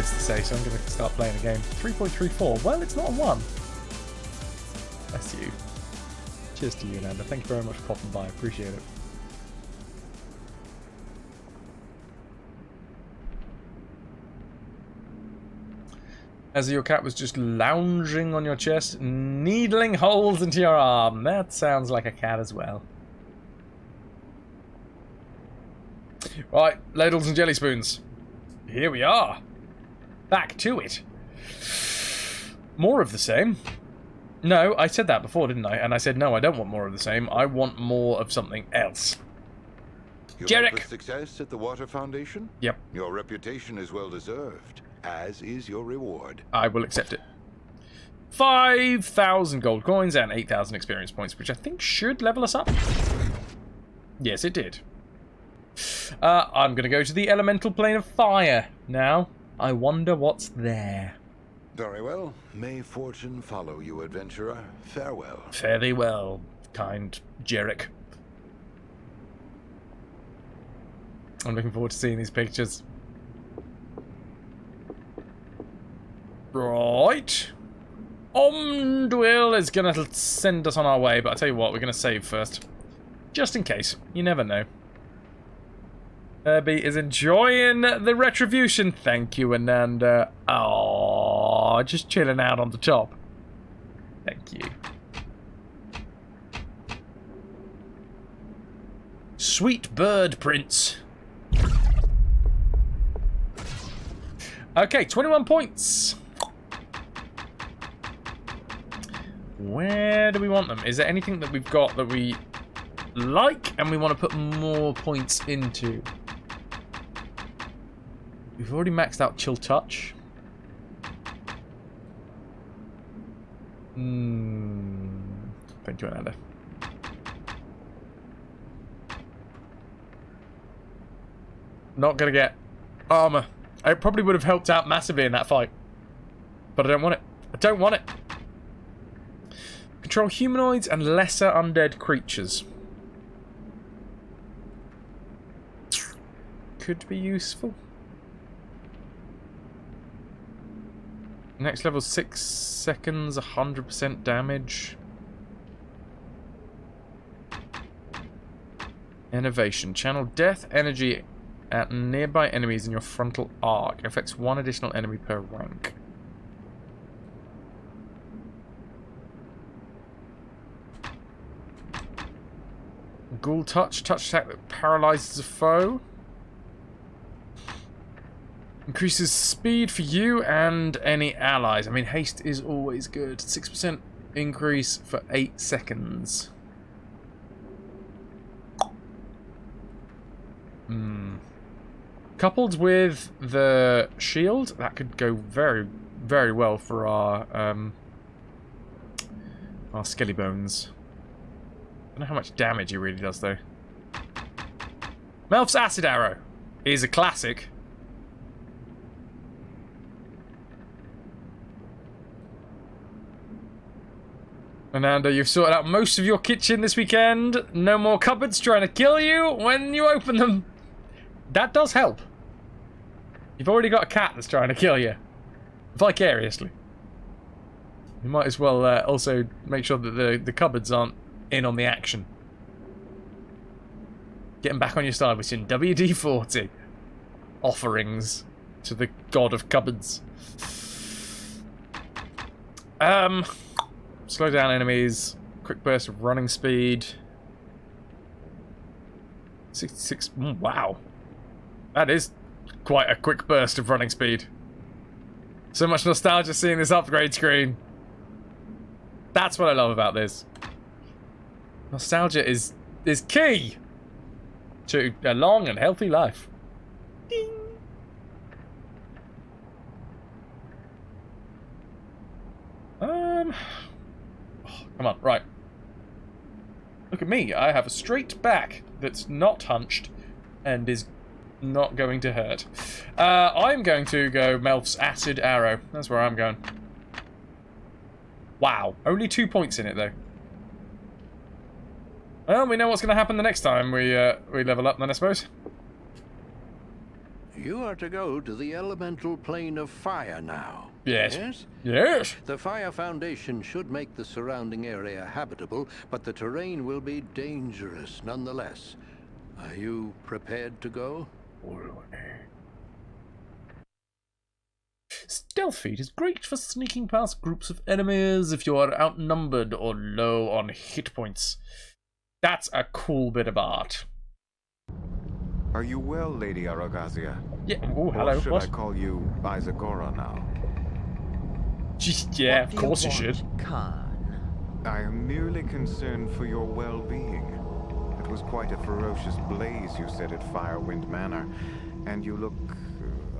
words to say, so I'm going to start playing a game. 3.34. Well, it's not a 1. Bless you. Cheers to you, Nanda. Thank you very much for popping by. Appreciate it. As your cat was just lounging on your chest, needling holes into your arm. That sounds like a cat as well. Right, ladles and jelly spoons. Here we are. Back to it. More of the same. No, I said that before, didn't I? And I said, no, I don't want more of the same. I want more of something else. Jarek! Success at the Water Foundation? Yep. Your reputation is well deserved, as is your reward. I will accept it. 5,000 gold coins and 8,000 experience points, which I think should level us up. Yes, it did. I'm going to go to the elemental plane of fire now. I wonder what's there. Very well. May fortune follow you, adventurer. Farewell. Fare thee well, kind Jarek. I'm looking forward to seeing these pictures. Right. Omdwil is going to send us on our way, but I'll tell you what, we're going to save first. Just in case. You never know. Herbie is enjoying the RetroVution. Thank you, Ananda. Oh, just chilling out on the top. Thank you. Sweet bird, Prince. Okay, 21 points. Where do we want them? Is there anything that we've got that we like and we want to put more points into? We've already maxed out Chill Touch. Thank you, Ananda. Not gonna get armor. It probably would have helped out massively in that fight. But I don't want it. I don't want it. Control humanoids and lesser undead creatures. Could be useful. Next level 6 seconds, 100% damage. Innovation. Channel death energy at nearby enemies in your frontal arc. Affects 1 additional enemy per rank. Ghoul touch. Touch attack that paralyzes a foe. Increases speed for you and any allies. I mean, haste is always good. 6% increase for 8 seconds. Coupled with the shield, that could go very, very well for our skelly bones. I don't know how much damage he really does, though. Melf's Acid Arrow is a classic. Ananda, you've sorted out most of your kitchen this weekend. No more cupboards trying to kill you when you open them. That does help. You've already got a cat that's trying to kill you. Vicariously. You might as well also make sure that the cupboards aren't in on the action. Getting back on your side with some WD-40. Offerings to the god of cupboards. Slow down enemies. Quick burst of running speed. 66. Wow. That is quite a quick burst of running speed. So much nostalgia seeing this upgrade screen. That's what I love about this. Nostalgia is key to a long and healthy life. Ding. Come on, right. Look at me. I have a straight back that's not hunched and is not going to hurt. I'm going to go Melf's Acid Arrow. That's where I'm going. Wow. Only 2 points in it, though. Well, we know what's going to happen the next time we level up, then, I suppose. You are to go to the elemental plane of fire now. Yes. Yes? Yes. The fire foundation should make the surrounding area habitable, but the terrain will be dangerous nonetheless. Are you prepared to go? Stealth feat is great for sneaking past groups of enemies if you are outnumbered or low on hit points. That's a cool bit of art. Are you well, Lady Aragazia? Yeah. Oh, hello. Or should What? I call you Isagora now? Yeah, of course you should. Khan? I am merely concerned for your well-being. It was quite a ferocious blaze you set at Firewind Manor, and you look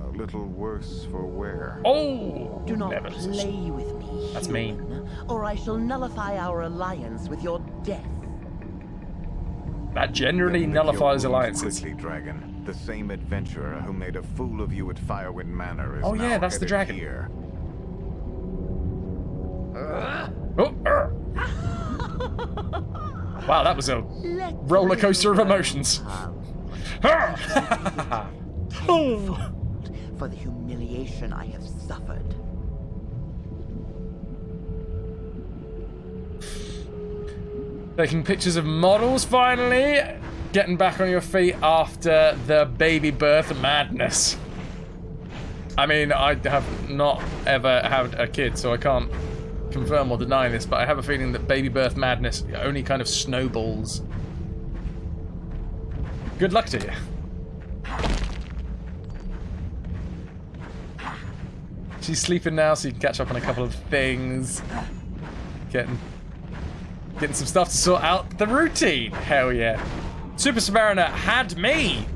a little worse for wear. Oh! Do not never play with me, That's human, mean. or I shall nullify our alliance with your death. That generally Then lick your nullifies wounds alliances. quickly, Dragon. The same adventurer who made a fool of you at Firewind Manor is Oh, yeah, now that's the headed dragon. here. Oh, wow, that was a Let roller coaster of the emotions. tenfold for the humiliation I have suffered. Taking pictures of models finally. Getting back on your feet after the baby birth madness. I mean, I have not ever had a kid, so I can't confirm or deny this, but I have a feeling that baby birth madness only kind of snowballs. Good luck to you. She's sleeping now, so you can catch up on a couple of things. Getting some stuff to sort out the routine. Hell yeah. Super Submariner had me.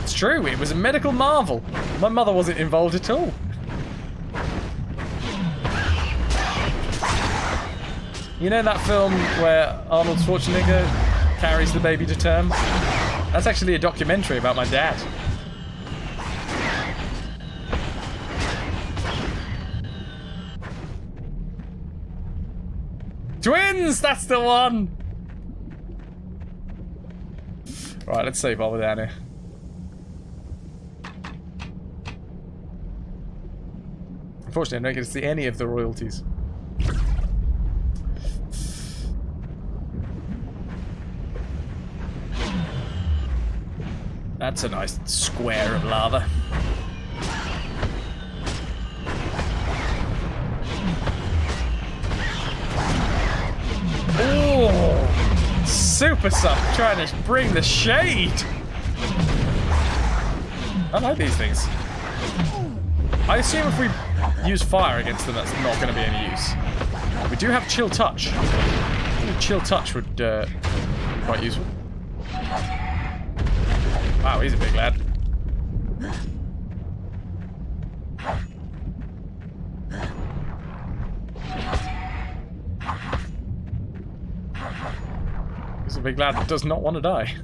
It's true, it was a medical marvel. My mother wasn't involved at all. You know that film where Arnold Schwarzenegger carries the baby to term? That's actually a documentary about my dad. Twins! That's the one! Right, let's save while we're down here. Unfortunately, I don't get to see any of the royalties. That's a nice square of lava. Oh, super sub trying to bring the shade. I like these things. I assume if we use fire against them, that's not going to be any use. We do have chill touch. Chill touch would be quite useful. Wow, he's a big lad. He's a big lad that does not want to die.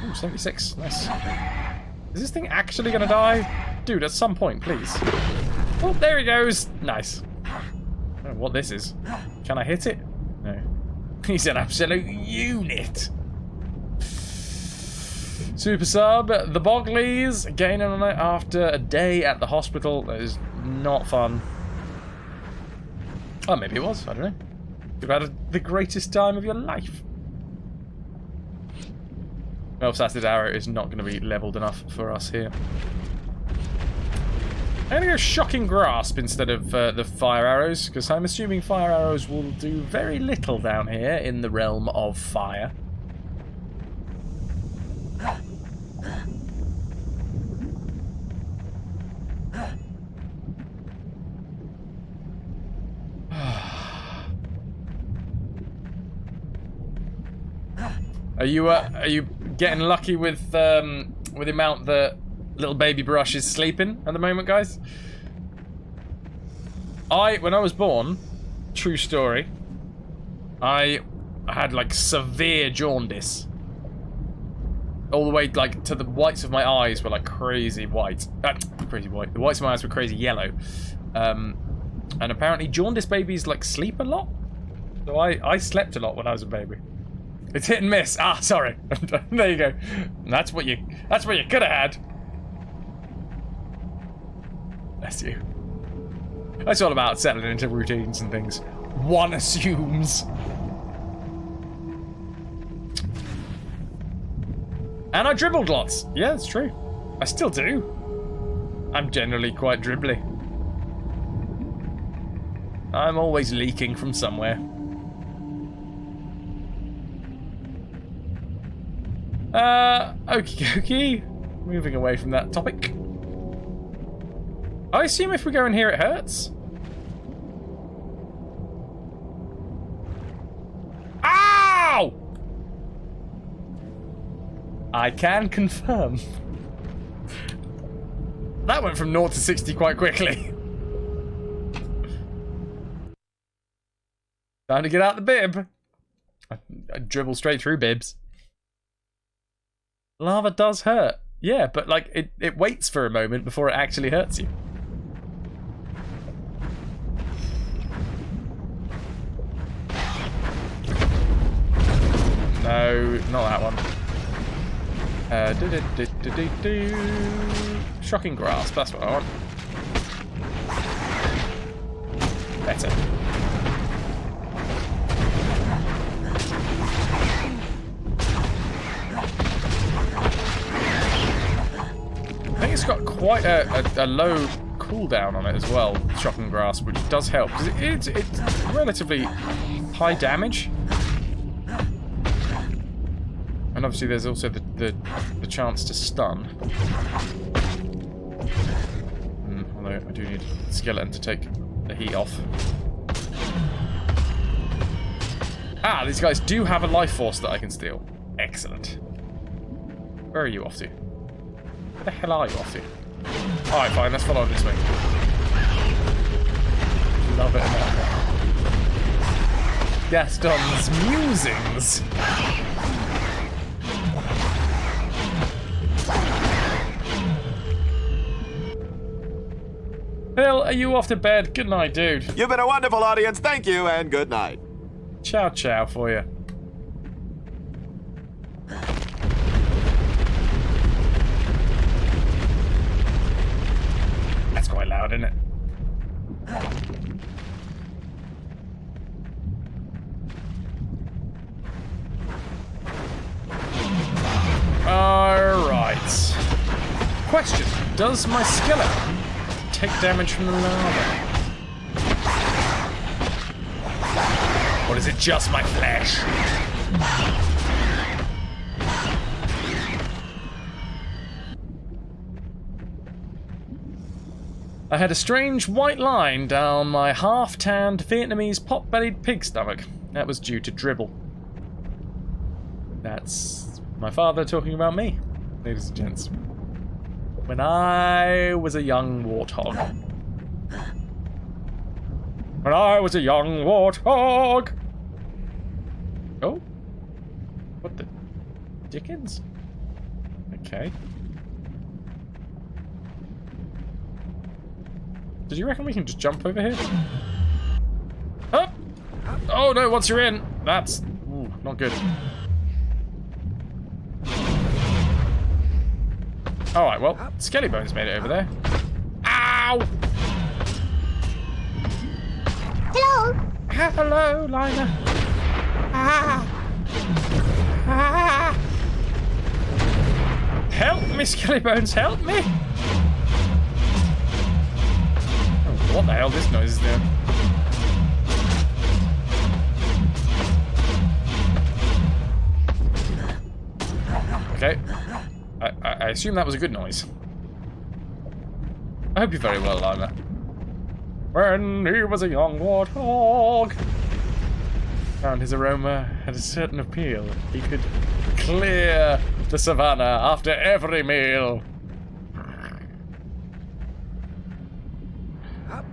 Ooh, 76. Nice. Is this thing actually going to die? Dude, at some point, please. Oh, there he goes. Nice. I don't know what this is. Can I hit it? No. He's an absolute unit. Super sub, the Bogleys, gaining on it after a day at the hospital. That is not fun. Oh, maybe it was. I don't know. You've had the greatest time of your life. Elf-Sass's arrow is not going to be leveled enough for us here. I'm going to go Shocking Grasp instead of the fire arrows, because I'm assuming fire arrows will do very little down here in the realm of fire. Are you getting lucky with the amount that little baby Brush is sleeping at the moment, guys? When I was born, true story, I had like severe jaundice. All the way like to the whites of my eyes were like crazy white. Crazy white. The whites of my eyes were crazy yellow. And apparently jaundice babies like sleep a lot. So I slept a lot when I was a baby. It's hit and miss. Ah, sorry. There you go. That's what you could have had. Bless you. It's all about settling into routines and things. One assumes. And I dribbled lots. Yeah, it's true. I still do. I'm generally quite dribbly. I'm always leaking from somewhere. Okie dokie. Moving away from that topic. I assume if we go in here it hurts? Ow! I can confirm. That went from 0 to 60 quite quickly. Time to get out the bib. I dribble straight through bibs. Lava does hurt. Yeah, but like it waits for a moment before it actually hurts you. No, not that one. Shocking grasp, that's what I want. Better. I think it's got quite a low cooldown on it as well, Shocking Grasp, which does help. It's relatively high damage. And obviously there's also the chance to stun. Although I do need Skeleton to take the heat off. Ah, these guys do have a life force that I can steal. Excellent. Where are you off to? Where the hell are you off to? Alright, fine, let's follow this way. Love it. Gaston's musings. Phil, are you off to bed? Good night, dude. You've been a wonderful audience. Thank you, and good night. Ciao, ciao for you. That's quite loud, isn't it? Alright. Question. Does my skeleton take damage from the lava? Or is it just my flesh? I had a strange white line down my half-tanned Vietnamese pot-bellied pig stomach. That was due to dribble. That's my father talking about me, ladies and gents. When I was a young warthog. When I was a young warthog! Oh? What the dickens? Okay. Did you reckon we can just jump over here? Oh! Oh no, once you're in, that's not good. Alright, well, Skellybones made it over there. Ow! Hello! Hello, Lina. Ah! Ah! Help me, Skellybones, help me! Oh, what the hell this noise is doing? Okay. I assume that was a good noise. I hope you're very well, Lima. When he was a young warthog, found his aroma had a certain appeal. He could clear the savannah after every meal.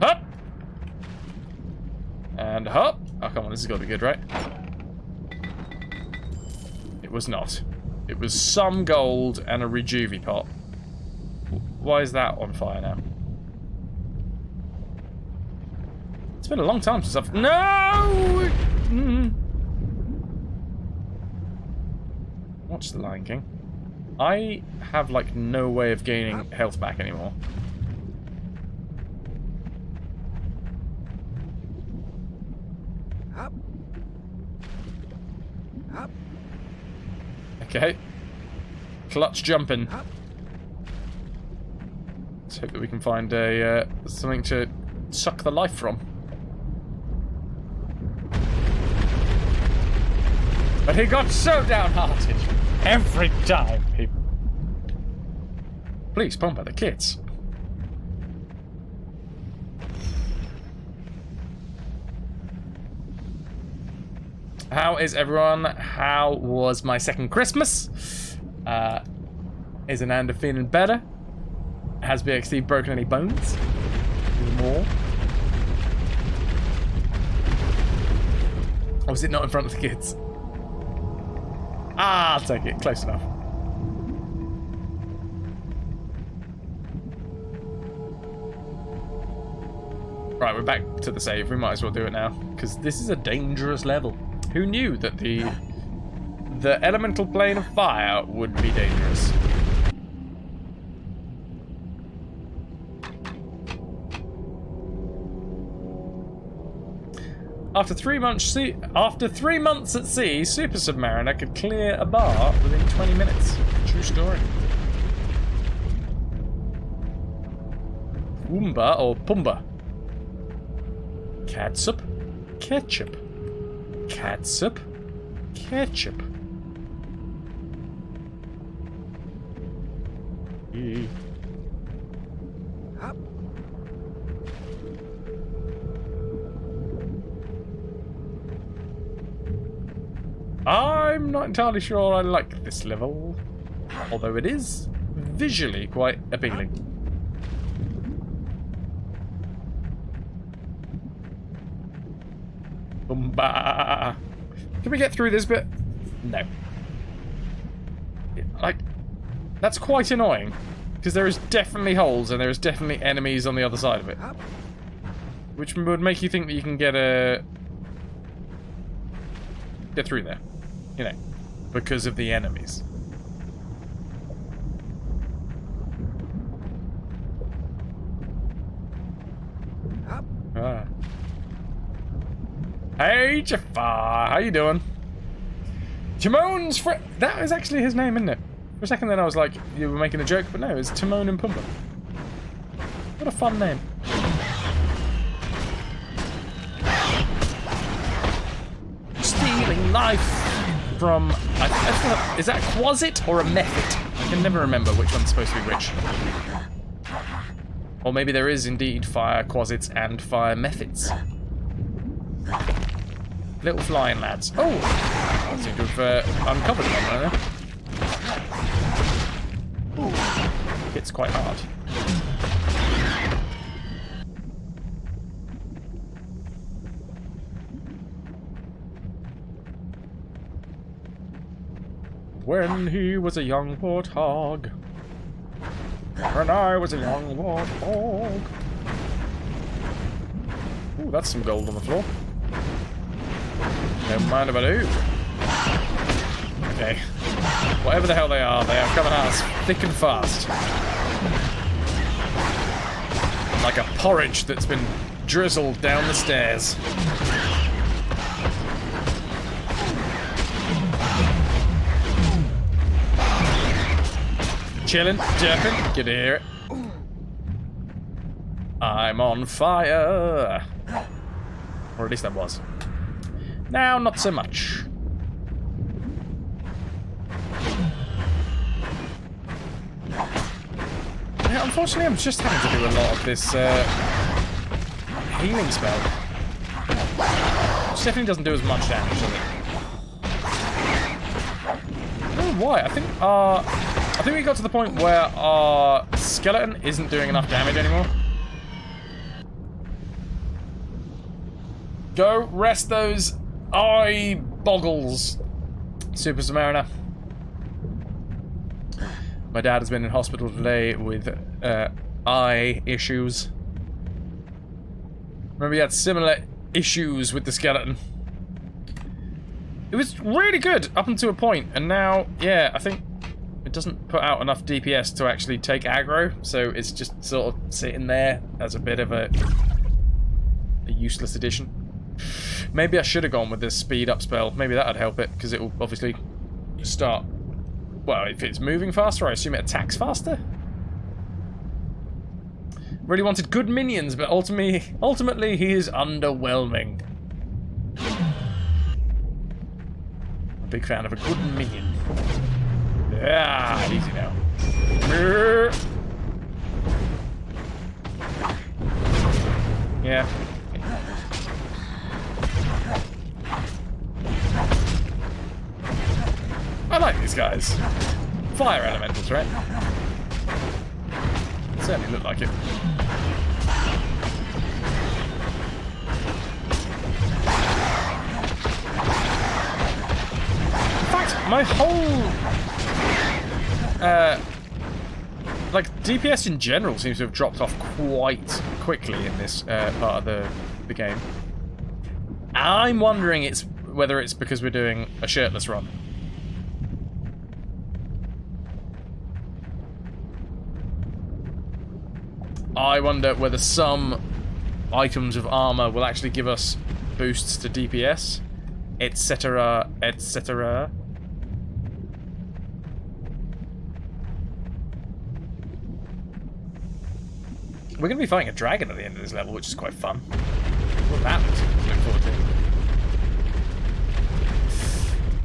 Hop! And hop! Oh, come on, this has got to be good, right? It was not. It was some gold and a rejuvie pot. Why is that on fire now? It's been a long time since I've... No! Watch the Lion King. I have, like, no way of gaining health back anymore. Okay. Clutch jumping. Let's hope that we can find a something to suck the life from. But he got so downhearted every time, people. Please pump the kids. How is everyone? How was my second Christmas? Is Ananda feeling better? Has BXD broken any bones? More? Or was it not in front of the kids? Ah, I'll take it. Close enough. Right, we're back to the save. We might as well do it now, because this is a dangerous level. Who knew that the elemental plane of fire would be dangerous? After 3 months at sea, Super Submariner could clear a bar within 20 minutes. True story. Pumbaa or Pumba? Catsup? Ketchup. Catsup? Ketchup. E. I'm not entirely sure I like this level, although it is visually quite appealing. Boomba! Can we get through this bit? No. Like, that's quite annoying, because there is definitely holes and there is definitely enemies on the other side of it, which would make you think that you can get through there. You know, because of the enemies. Ah. Hey, Jafar, how you doing? Timon's friend. That is actually his name, isn't it? For a second then I was like, you were making a joke, but no, it's Timon and Pumbaa. What a fun name. Stealing life from... is that a Quasit or a Mephit? I can never remember which one's supposed to be which. Or maybe there is indeed fire Quasits and fire Mephits. Little flying lads. Oh! I seem to have uncovered one right there. Hits quite hard. When he was a young warthog. When I was a young warthog. Ooh, that's some gold on the floor. Don't mind if I do. Okay. Whatever the hell they are coming at us thick and fast. Like a porridge that's been drizzled down the stairs. Chilling, jerking, get to hear it. I'm on fire. Or at least I was. Now, not so much. Yeah, unfortunately, I'm just having to do a lot of this healing spell. Which definitely doesn't do as much damage, does it? I don't know why. I think we got to the point where our skeleton isn't doing enough damage anymore. Go rest those eye boggles, Super Submariner. My dad has been in hospital today with eye issues. Remember, he had similar issues with the skeleton. It was really good up until a point, and now, yeah, I think it doesn't put out enough DPS to actually take aggro, so it's just sort of sitting there as a bit of a useless addition. Maybe I should have gone with this speed up spell. Maybe that would help it, because it will obviously start... Well, if it's moving faster, I assume it attacks faster? Really wanted good minions, but ultimately he is underwhelming. A big fan of a good minion. Yeah, easy now. Yeah. I like these guys. Fire elementals, right? Certainly look like it. In fact, my whole like DPS in general seems to have dropped off quite quickly in this part of the game. I'm wondering whether it's because we're doing a shirtless run. I wonder whether some items of armor will actually give us boosts to DPS, etc., etc. We're going to be fighting a dragon at the end of this level, which is quite fun. Well, that looks to look forward to.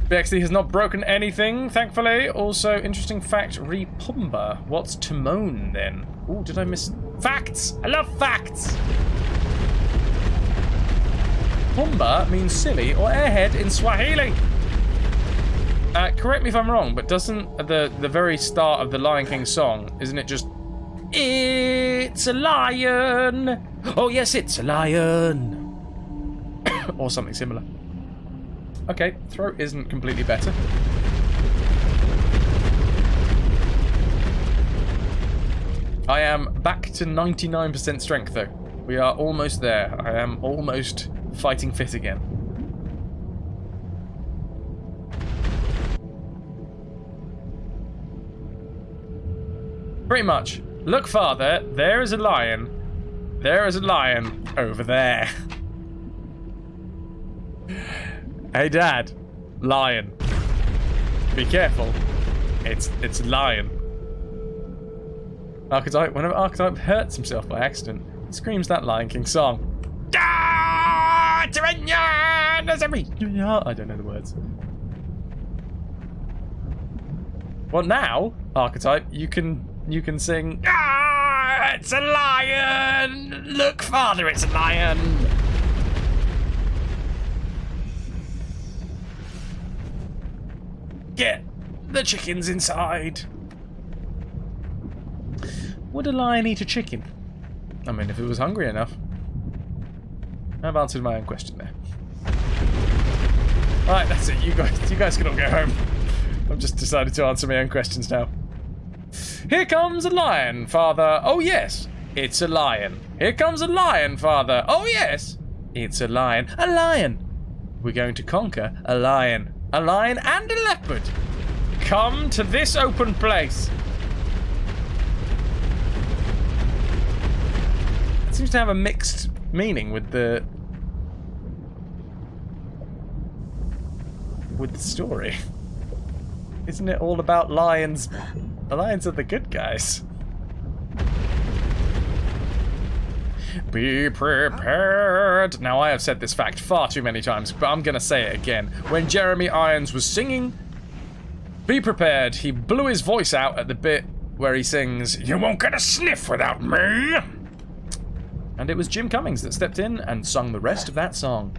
BXD has not broken anything, thankfully. Also, interesting fact, Repumba. What's Timon, then? Oh, did I miss... Facts! I love facts! Pumba means silly or airhead in Swahili. Correct me if I'm wrong, but doesn't the very start of the Lion King song, isn't it just... It's a lion! Oh yes, it's a lion! Or something similar. Okay, throat isn't completely better. I am back to 99% strength, though. We are almost there. I am almost fighting fit again. Pretty much. Look farther. There is a lion. There is a lion over there. Hey, Dad. Lion. Be careful. It's a lion. Archetype, whenever Archetype hurts himself by accident, he screams that Lion King song. I don't know the words. Well, now, Archetype, you can sing. It's a lion. Look farther, it's a lion. Get the chickens inside. Would a lion eat a chicken? I mean, if it was hungry enough. I've answered my own question there. Alright, that's it. You guys can all go home. I've just decided to answer my own questions now. Here comes a lion, Father. Oh, yes. It's a lion. Here comes a lion, Father. Oh, yes. It's a lion. A lion. We're going to conquer a lion. A lion and a leopard. Come to this open place. Seems to have a mixed meaning with the story. Isn't it all about lions? The lions are the good guys. Be prepared. Now, I have said this fact far too many times, but I'm gonna say it again. When Jeremy Irons was singing Be Prepared, he blew his voice out at the bit where he sings, "You won't get a sniff without me." And it was Jim Cummings that stepped in and sung the rest of that song.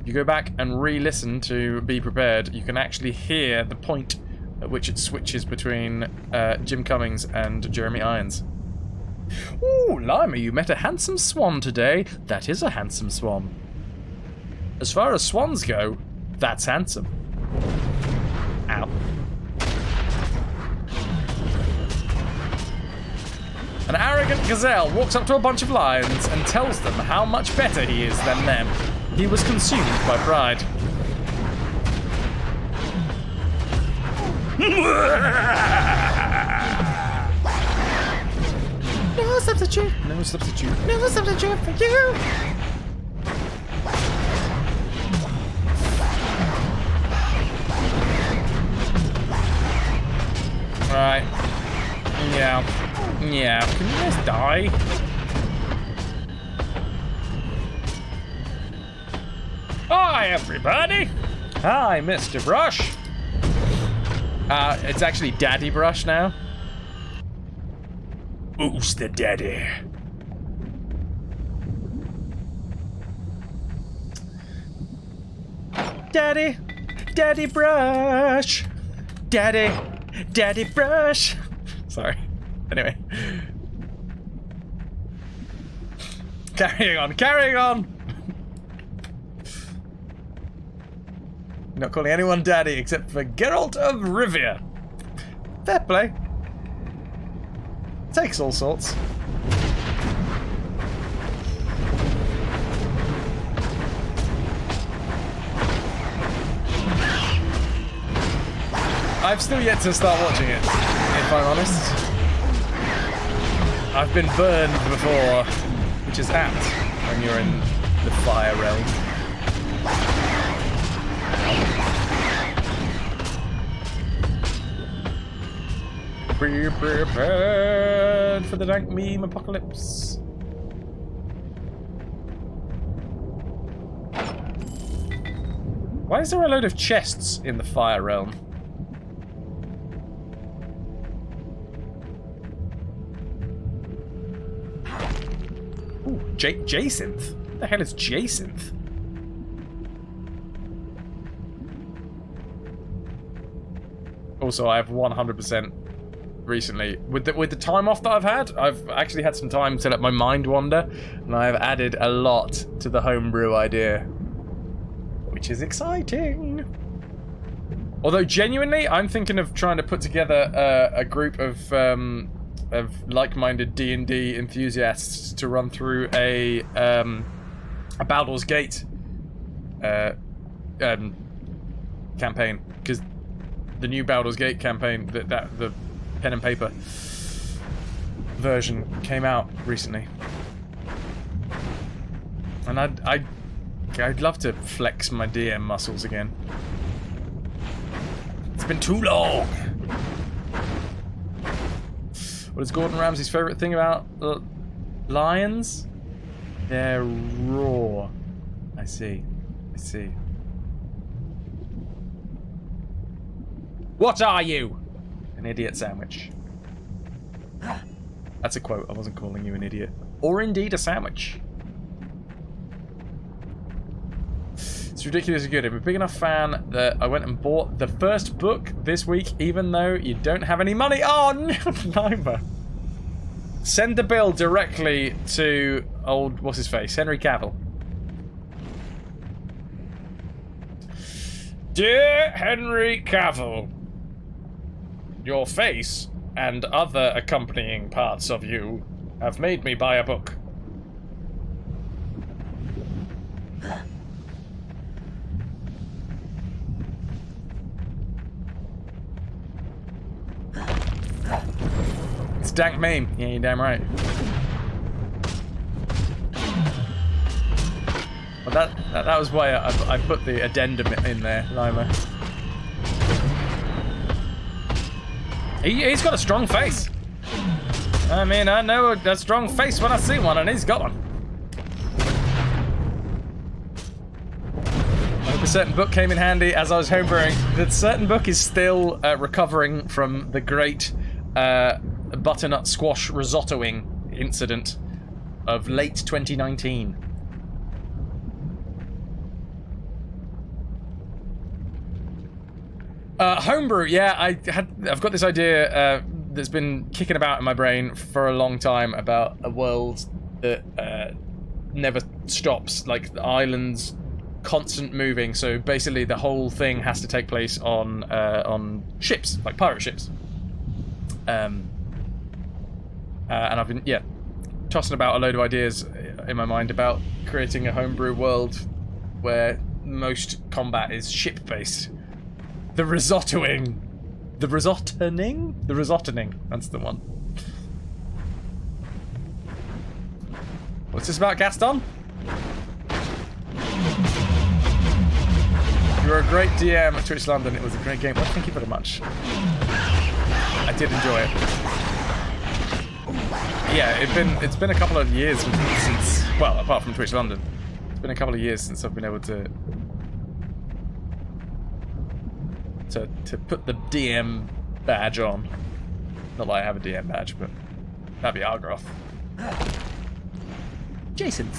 If you go back and re-listen to Be Prepared, you can actually hear the point at which it switches between Jim Cummings and Jeremy Irons. Ooh, Lima, you met a handsome swan today. That is a handsome swan. As far as swans go, that's handsome. Ow. An arrogant gazelle walks up to a bunch of lions and tells them how much better he is than them. He was consumed by pride. No substitute. No substitute. No substitute for you. Right. Yeah. Yeah. Can you guys die? Hi, everybody. Hi, Mr. Brush. It's actually Daddy Brush now. Who's the daddy? Daddy. Daddy Brush. Daddy Brush. Sorry. Anyway. Carrying on. Not calling anyone daddy except for Geralt of Rivia. Fair play. Takes all sorts. I've still yet to start watching it, if I'm honest. I've been burned before, which is apt when you're in the fire realm. Be prepared for the dank meme apocalypse. Why is there a load of chests in the fire realm? Ooh, Jacinth? What the hell is Jacinth? Also, I have 100% recently, with the time off that I've had, I've actually had some time to let my mind wander, and I've added a lot to the homebrew idea, which is exciting. Although genuinely, I'm thinking of trying to put together a group of like-minded D&D enthusiasts to run through a Baldur's Gate campaign, because the new Baldur's Gate campaign, the pen and paper version came out recently, and I'd love to flex my DM muscles again. It's been too long. What is Gordon Ramsay's favorite thing about lions? They're raw. I see. What are you? An idiot sandwich. That's a quote. I wasn't calling you an idiot. Or indeed a sandwich. It's ridiculously good. I'm a big enough fan that I went and bought the first book this week, even though you don't have any money. Oh, no, Lima. Send the bill directly to old, what's his face? Henry Cavill. Dear Henry Cavill, your face and other accompanying parts of you have made me buy a book. It's a dank meme. Yeah, you're damn right. Well, that was why I put the addendum in there, Lima. He's got a strong face. I mean, I know a strong face when I see one, and he's got one. I hope a certain book came in handy as I was homebrewing. That certain book is still recovering from the great butternut squash risottoing incident of late 2019. Homebrew, yeah, I've got this idea that's been kicking about in my brain for a long time about a world that never stops, like the islands constant moving. So basically, the whole thing has to take place on ships, like pirate ships. And I've been tossing about a load of ideas in my mind about creating a homebrew world where most combat is ship-based. The risottoing The risottoning? The risottoning. That's the one. What's this about, Gaston? You were a great DM at Twitch London. It was a great game. Well, thank you very much. I did enjoy it. Yeah, it's been a couple of years since, well, apart from Twitch London, it's been a couple of years since I've been able to put the DM badge on. Not that I have a DM badge, but that'd be Argroth. Jason.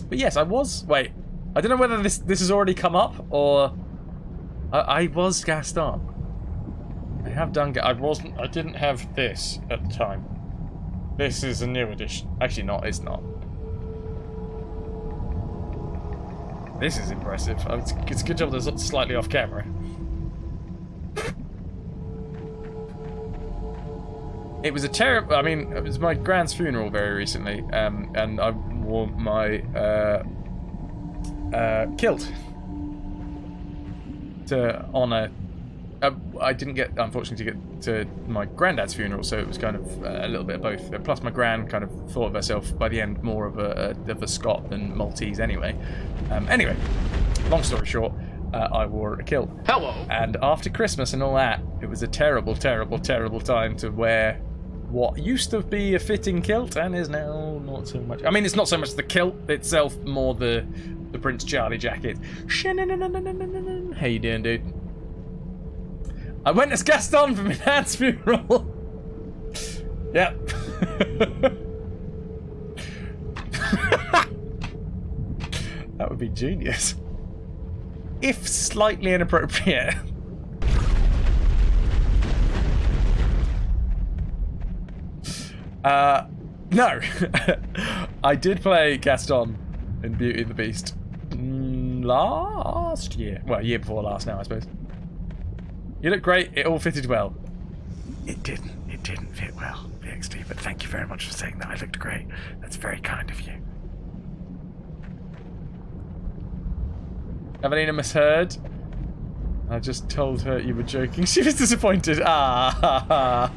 But yes, I was. Wait, I don't know whether this has already come up or I was Gaston. I have done. I didn't have this at the time. This is a new edition. Actually, not. It's not. This is impressive. It's a good job that it's slightly off camera. It was a terrible. I mean, it was my grand's funeral very recently, and I wore my kilt to honour. I didn't get, unfortunately, to get to my granddad's funeral, so it was kind of a little bit of both. Plus, my gran kind of thought of herself by the end more of a Scot than Maltese, anyway. Anyway, long story short, I wore a kilt. Hello. And after Christmas and all that, it was a terrible, terrible, terrible time to wear what used to be a fitting kilt and is now not so much. I mean, it's not so much the kilt itself, more the Prince Charlie jacket. How you doing, dude? I went as Gaston for my dad's funeral. Yep. That would be genius. If slightly inappropriate. No. I did play Gaston in Beauty and the Beast last year. Well, year before last now, I suppose. You look great. It all fitted well. It didn't. It didn't fit well, VXT, but thank you very much for saying that. I looked great. That's very kind of you. Evelina misheard. I just told her you were joking. She was disappointed. Ah.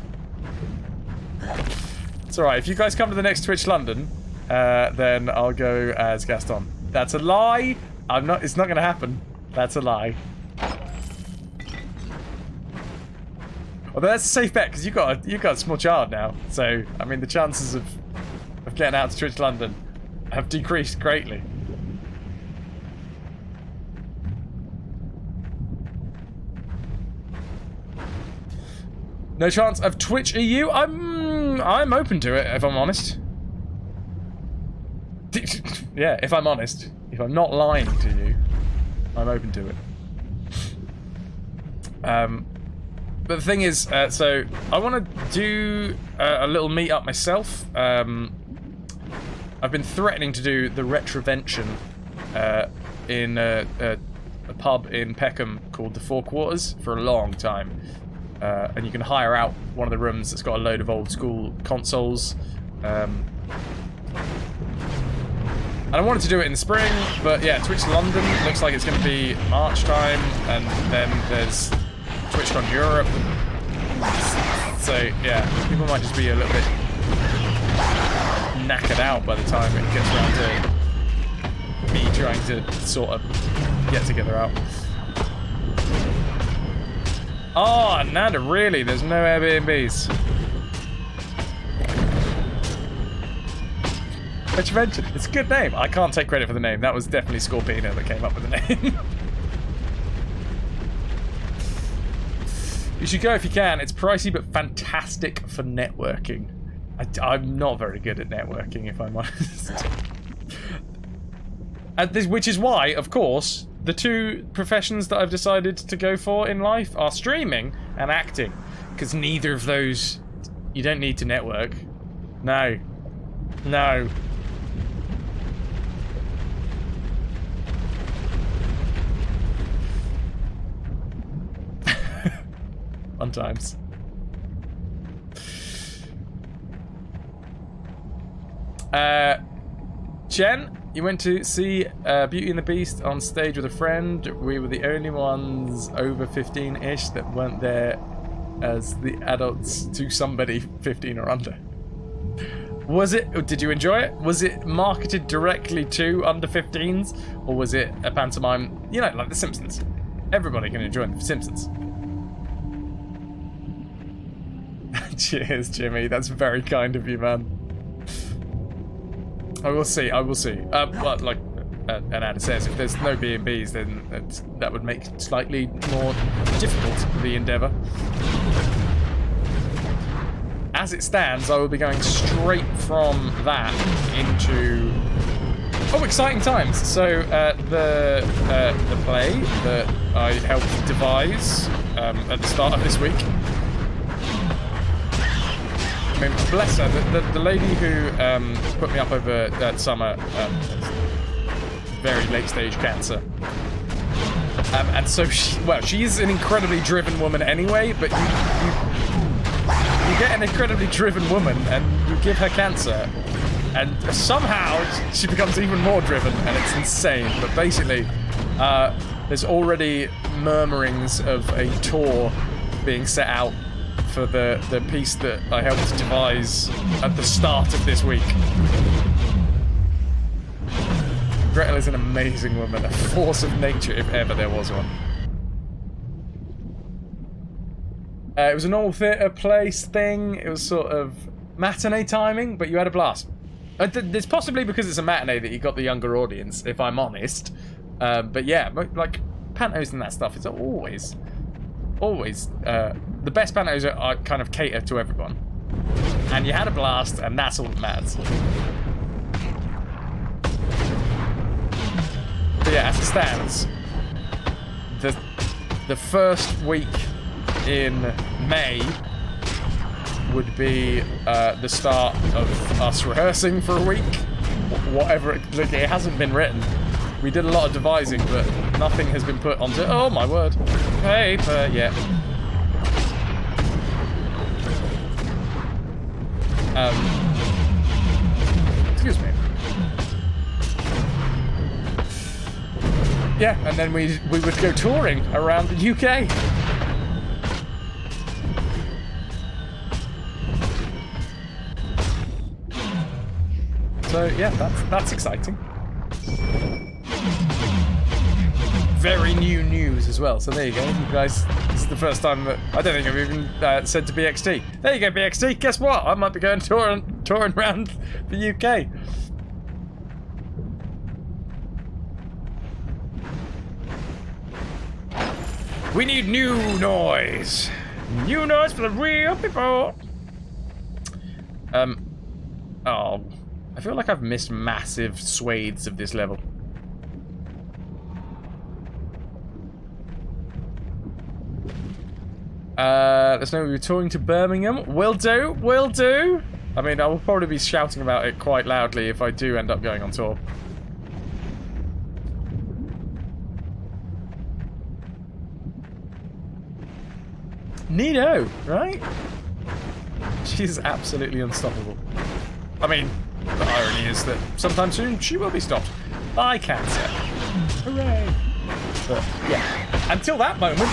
It's alright. If you guys come to the next Twitch London, then I'll go as Gaston. That's a lie. I'm not. It's not going to happen. That's a lie. Although that's a safe bet because you've got a small child now. So I mean, the chances of getting out to Twitch London have decreased greatly. No chance of Twitch EU? I'm open to it, if I'm honest. Yeah, if I'm honest. If I'm not lying to you, I'm open to it. But the thing is, so I want to do a little meet-up myself. I've been threatening to do the RetroVution in a pub in Peckham called the Four Quarters for a long time. And you can hire out one of the rooms that's got a load of old school consoles. And I wanted to do it in the spring, but yeah, Twitch London looks like it's going to be March time, and then there's TwitchCon Europe. So yeah, people might just be a little bit knackered out by the time it gets around to me trying to sort of get together out. Oh, Nanda, really? There's no Airbnbs. RetroVution. It's a good name. I can't take credit for the name. That was definitely Scorpino that came up with the name. You should go if you can. It's pricey but fantastic for networking. I'm not very good at networking, if I'm honest. Which is why, of course, the two professions that I've decided to go for in life are streaming and acting. Because neither of those, you don't need to network. No. No. Fun times. Jen, You went to see Beauty and the Beast on stage with a friend. We were the only ones over 15-ish that weren't there as the adults to somebody 15 or under. Was it? Did you enjoy it? Was it marketed directly to under 15s, or was it a pantomime? You know, like The Simpsons. Everybody can enjoy The Simpsons. Cheers, Jimmy. That's very kind of you, man. I will see. I will see. But like Anna says, if there's no B&Bs, then that would make it slightly more difficult the endeavour. As it stands, I will be going straight from that into exciting times. So the play that I helped devise at the start of this week. I mean, bless her, the lady who put me up over that summer, very late stage cancer. And so she's an incredibly driven woman anyway, but you get an incredibly driven woman and you give her cancer, and somehow she becomes even more driven, and it's insane. But basically, there's already murmurings of a tour being set out for the piece that I helped devise at the start of this week. Gretel is an amazing woman, a force of nature if ever there was one. It was a normal theatre place thing. It was sort of matinee timing, but you had a blast. It's possibly because it's a matinee that you got the younger audience, if I'm honest. But yeah, like pantos and that stuff, it's always the best pantos are kind of cater to everyone. And you had a blast, and that's all that matters. But yeah, as it stands, the first week in May would be the start of us rehearsing for a week. Whatever, it hasn't been written. We did a lot of devising, but nothing has been put onto, oh my word, paper yet. Excuse me. Yeah, and then we would go touring around the UK. So yeah, that's exciting. Very new news as well. So there you go, you guys. This is the first time that I don't think I've even said to BXT. There you go, BXT. Guess what? I might be going touring around the UK. We need new noise. New noise for the real people. Oh, I feel like I've missed massive swathes of this level. Let's know we're touring to Birmingham. Will do, will do. I mean, I will probably be shouting about it quite loudly if I do end up going on tour. Neato, right? She's absolutely unstoppable. I mean, the irony is that sometime soon she will be stopped by cancer. Hooray! But yeah, until that moment.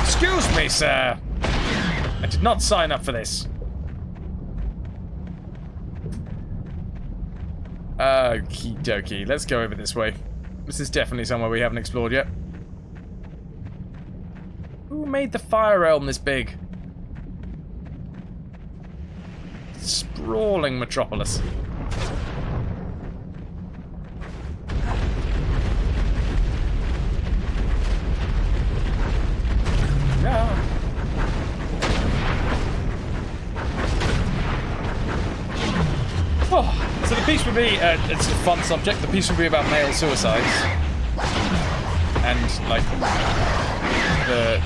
Excuse me, sir. I did not sign up for this. Okie dokie, let's go over this way. This is definitely somewhere we haven't explored yet. Who made the fire realm this big? Sprawling metropolis. Yeah. Oh, so the piece would be, it's a fun subject, the piece would be about male suicides. And, like, the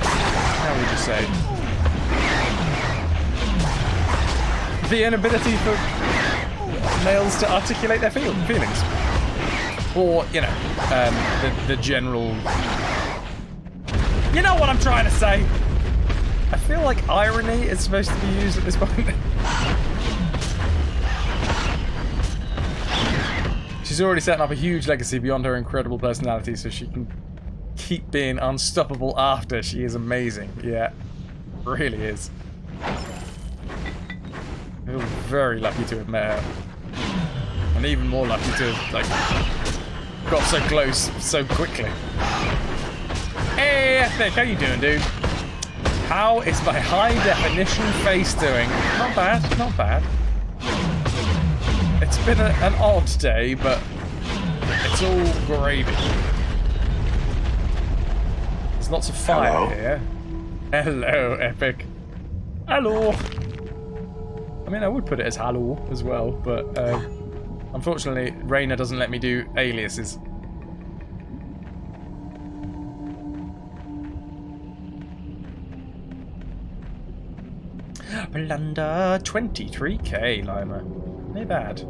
how would you say? The inability for males to articulate their feelings. Or, you know, the general... You know what I'm trying to say! I feel like irony is supposed to be used at this point. She's already setting up a huge legacy beyond her incredible personality, so she can keep being unstoppable after. She is amazing. Yeah, really is. I feel very lucky to have met her. And even more lucky to have, like, got so close so quickly. Hey, Epic, how you doing, dude? How is my high-definition face doing? Not bad, not bad. It's been an odd day, but it's all gravy. There's lots of fire here. Hello, Epic. Hello. I mean, I would put it as hello as well, but unfortunately, Rainer doesn't let me do aliases. Blunder 23k, Lima. Not bad.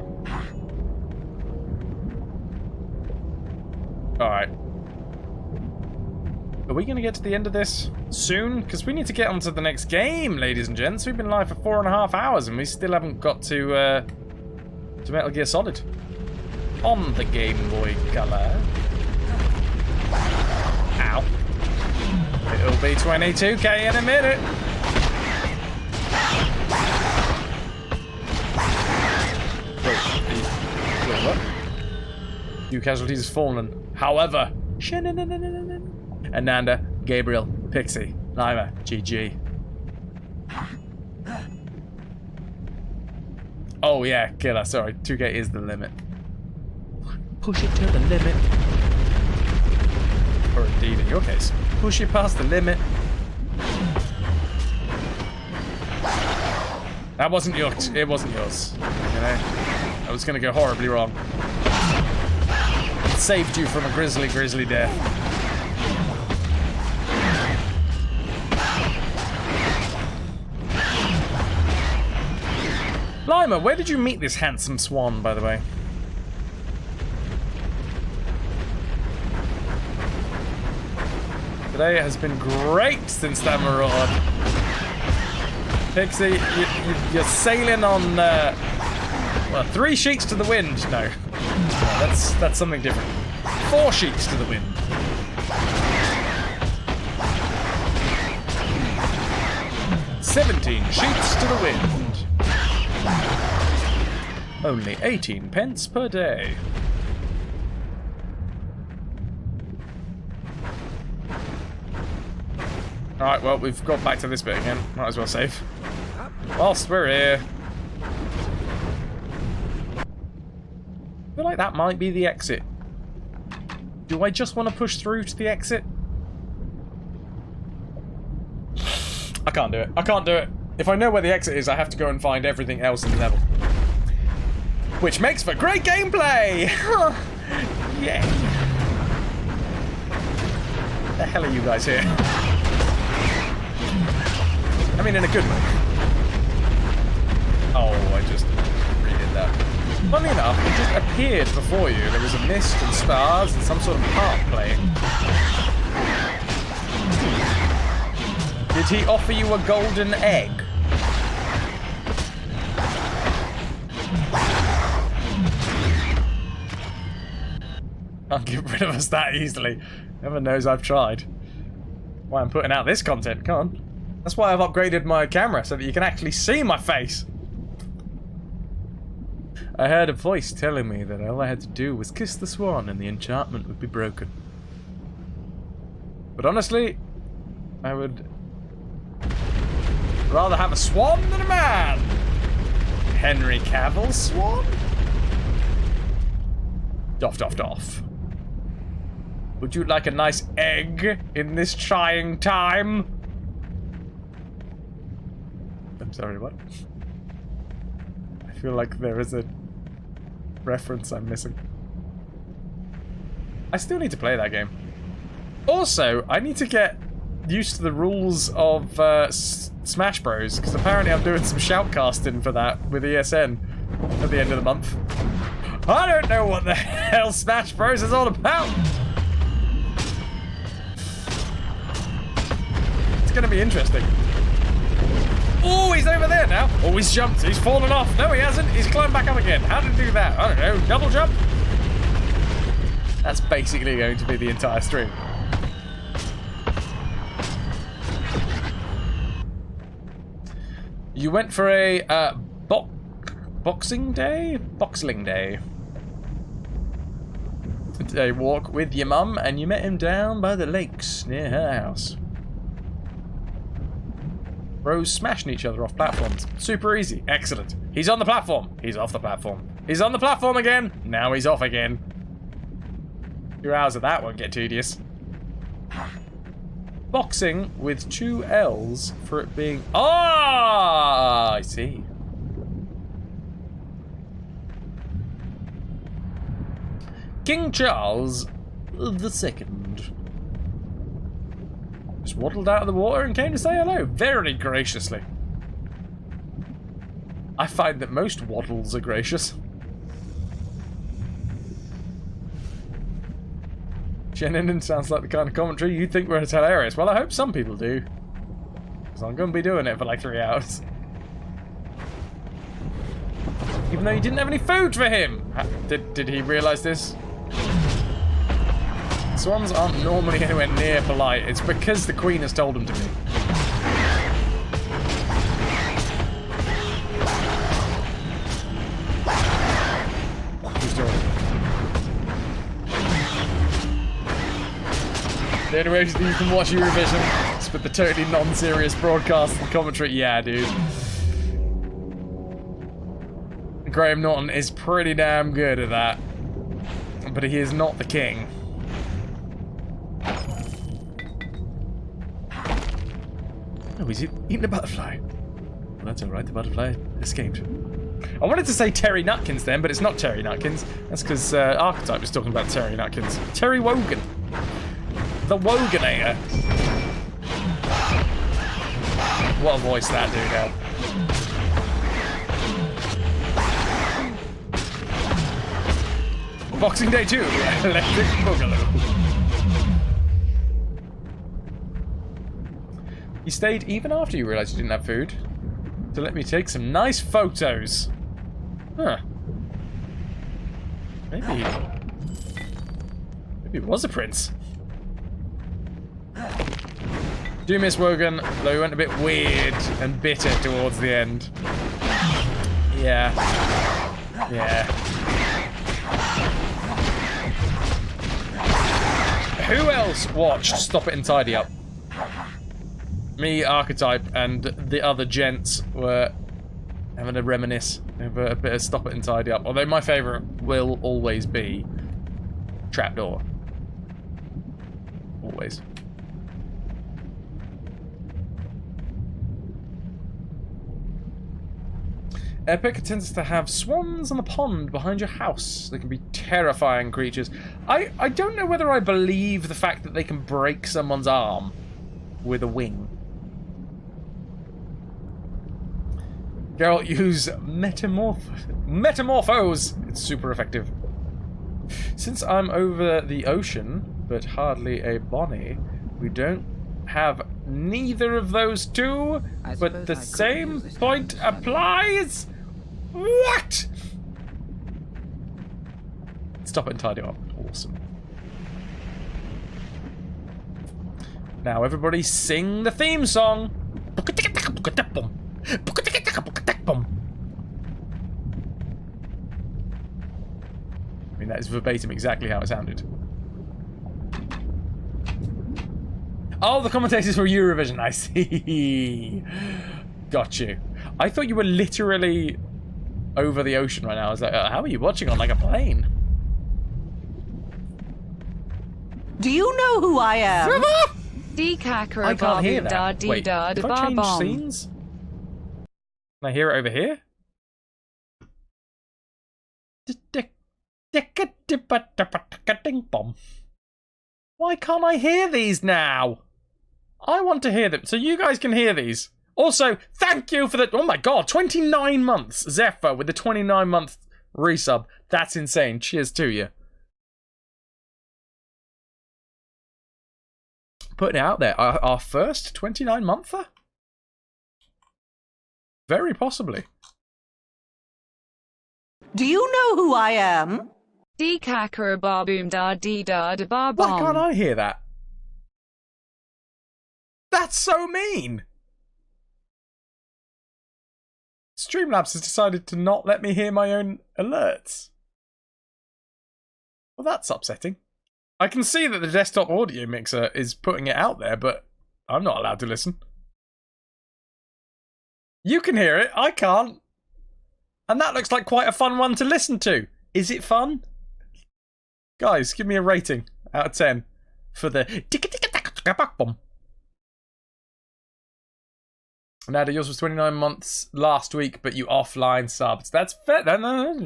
Alright. Are we going to get to the end of this soon? Because we need to get on to the next game, ladies and gents. We've been live for 4.5 hours and we still haven't got to Metal Gear Solid. On the Game Boy Color. Ow. It'll be 22k in a minute. Wait, what? Few casualties have fallen. However, Ananda, Gabriel, Pixie, Lima, GG. Oh yeah, killer, sorry. 2k is the limit. Push it to the limit. Or indeed, in your case, push it past the limit. That wasn't yours. It wasn't yours. You know? I was gonna go horribly wrong. It saved you from a grisly death. Lima, where did you meet this handsome swan, by the way? Today has been great since that maraud. Pixie, you're sailing on, well, 3 sheets to the wind. No, that's something different. 4 sheets to the wind. "17 sheets to the wind. Only 18 pence per day." Alright, well, we've got back to this bit again. Might as well save. Whilst we're here. I feel like that might be the exit. Do I just want to push through to the exit? I can't do it. I can't do it. If I know where the exit is, I have to go and find everything else in the level. Which makes for great gameplay! Yay! The hell are you guys here? I mean, in a good way. Oh, I just redid that. Funny enough, it just appeared before you. There was a mist and stars and some sort of harp playing. Did he offer you a golden egg? Can't get rid of us that easily. Heaven knows I've tried. Why I'm putting out this content, can't. That's why I've upgraded my camera, so that you can actually see my face. I heard a voice telling me that all I had to do was kiss the swan and the enchantment would be broken. But honestly, I would rather have a swan than a man. Henry Cavill's swan? Doff, doff, doff. Would you like a nice egg in this trying time? I'm sorry, what? I feel like there is a reference I'm missing. I still need to play that game. Also, I need to get used to the rules of Smash Bros, because apparently I'm doing some shoutcasting for that with ESN at the end of the month. I don't know what the hell Smash Bros is all about. It's gonna be interesting. Oh, he's over there now. Oh, he's jumped. He's fallen off. No, he hasn't. He's climbed back up again. How did he do that? I don't know. Double jump? That's basically going to be the entire stream. You went for a boxing day? Boxling day. A walk with your mum, and you met him down by the lakes near her house. Bros smashing each other off platforms. Super easy. Excellent. He's on the platform. He's off the platform. He's on the platform again. Now he's off again. 2 hours of that won't get tedious. Boxing with 2 L's for it being... Ah, I see. King Charles II just waddled out of the water and came to say hello, very graciously. I find that most waddles are gracious. Shenanigan sounds like the kind of commentary you'd think were hilarious. Well, I hope some people do. Because I'm going to be doing it for like 3 hours. Even though you didn't have any food for him! Did he realise this? Swans aren't normally anywhere near polite. It's because the Queen has told them to be. Who's doing it? The only way you can watch Eurovision is with the totally non-serious broadcast and commentary. Yeah, dude. Graham Norton is pretty damn good at that. But he is not the king. Oh, he's eating a butterfly. Well, that's alright, the butterfly escaped. I wanted to say Terry Nutkins then, but it's not Terry Nutkins. That's because Archetype was talking about Terry Nutkins. Terry Wogan. The Woganator. What a voice that dude had. Boxing Day 2, Electric Boogaloo. You stayed even after you realised you didn't have food to let me take some nice photos. Huh. Maybe it was a prince. Do miss Wogan, though he went a bit weird and bitter towards the end. Yeah. Yeah. Who else watched Stop It and Tidy Up? Me, Archetype, and the other gents were having a reminisce over a bit of Stop It and Tidy Up. Although my favourite will always be Trapdoor. Always. Epic tends to have swans on the pond behind your house. They can be terrifying creatures. I don't know whether I believe the fact that they can break someone's arm with a wing. Geralt, use Metamorphose. It's super effective. Since I'm over the ocean, but hardly a bonny, we don't have neither of those two, but the same point applies? What? Stop it and tidy up. Awesome. Now everybody sing the theme song. I mean, that is verbatim exactly how it sounded. Oh, the commentators for Eurovision. I see. Got you. I thought you were literally over the ocean right now. I was like, how are you watching on like a plane? Do you know who I am? I can't hear that. Wait, if I change scenes? Can I hear it over here? Why can't I hear these now? I want to hear them, so you guys can hear these. Also, thank you for the... Oh my god, 29 months. Zephyr with the 29-month resub. That's insane. Cheers to you. Putting it out there. Our first 29-monther? Very possibly. Do you know who I am? Dee kakara bar boom da dee da da bar Why bomb. can't I hear that? That's so mean! Streamlabs has decided to not let me hear my own alerts. Well, that's upsetting. I can see that the desktop audio mixer is putting it out there, but I'm not allowed to listen. You can hear it, I can't. And that looks like quite a fun one to listen to. Is it fun? Guys, give me a rating out of 10 for the ticka-ticka-ticka-ticka-bomb. Nada, yours was 29 months last week, but you offline subs. That's fair. No,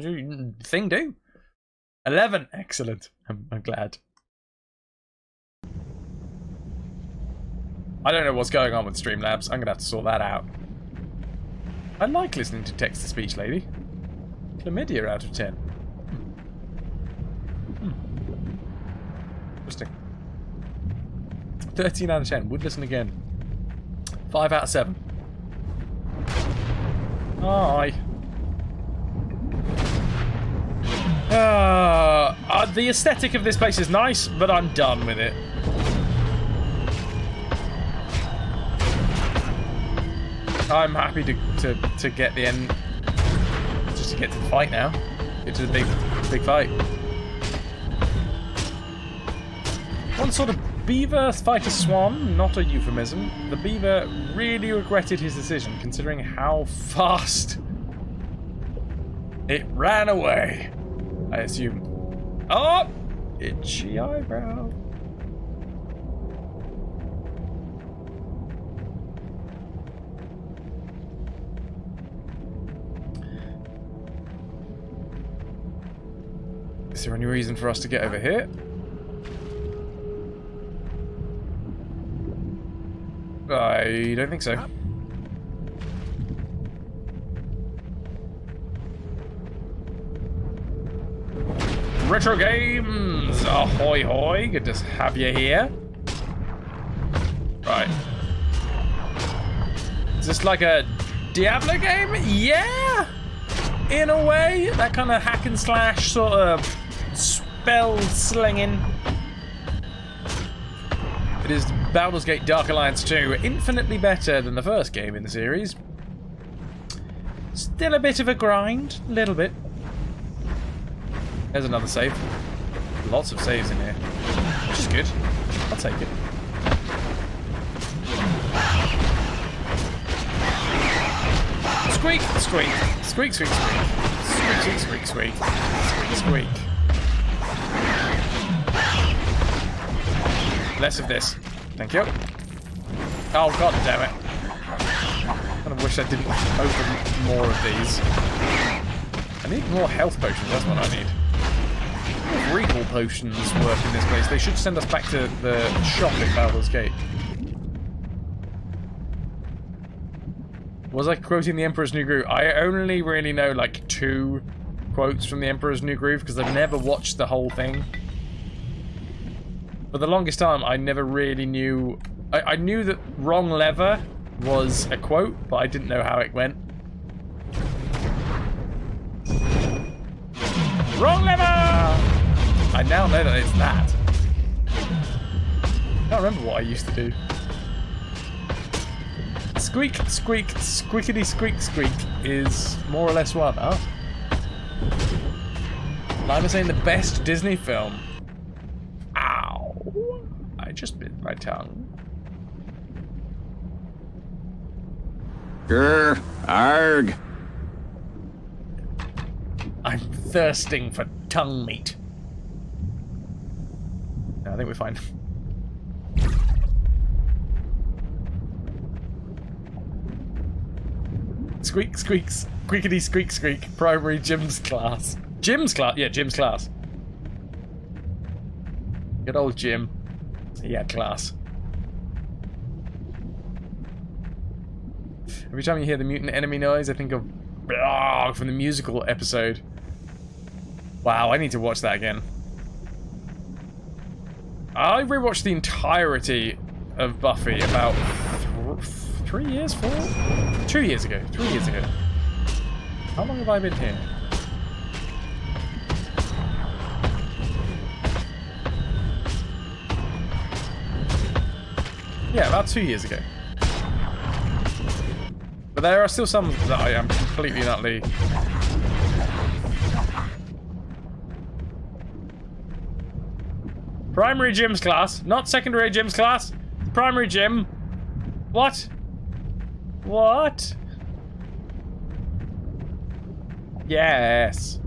thing do. 11. Excellent. I'm glad. I don't know what's going on with Streamlabs. I'm going to have to sort that out. I like listening to text-to-speech, lady. Chlamydia out of 10. Interesting. 13 out of 10. Would listen again. 5 out of 7. Hi. The aesthetic of this place is nice, but I'm done with it. I'm happy to get the end, just to get to the fight now. Get to the big fight. One sort of beaver fight a swan, not a euphemism. The beaver really regretted his decision, considering how fast it ran away. I assume. Oh! Itchy eyebrow. Is there any reason for us to get over here? I don't think so. Retro Games! Ahoy hoy, good to have you here. Right. Is this like a Diablo game? Yeah! In a way, that kind of hack and slash sort of spell slinging. It is Baldur's Gate Dark Alliance 2, infinitely better than the first game in the series. Still a bit of a grind, a little bit. There's another save. Lots of saves in here, which is good. I'll take it. Squeak, squeak, squeak, squeak, squeak, squeak, squeak, squeak, squeak, squeak. Less of this, thank you. Oh god damn it! I kind of wish I didn't open more of these. I need more health potions. That's what I need. Recall potions work in this place. They should send us back to the shop at Baldur's Gate. Was I quoting the Emperor's New Groove? I only really know like 2 quotes from the Emperor's New Groove because I've never watched the whole thing. For the longest time, I never really knew... I knew that wrong lever was a quote, but I didn't know how it went. Wrong lever! I now know that it's that. I can't remember what I used to do. Squeak, squeak, squeakity squeak squeak is more or less what, huh? I'm saying the best Disney film. Ow! I just bit my tongue. Grr, arg. I'm thirsting for tongue meat. No, I think we're fine. Squeak, squeak, squeakity, squeak, squeak. Primary gym's class. Gym's class? Yeah, gym's class. Good old Jim. He had class. Every time you hear the mutant enemy noise, I think of from the musical episode. Wow, I need to watch that again. I rewatched the entirety of Buffy about 3 years? 4? 2 years ago. 3 years ago. How long have I been here? Yeah, about 2 years ago. But there are still some that I am completely and utterly... Primary gym's class, not secondary gym's class. Primary gym. What? What? Yes.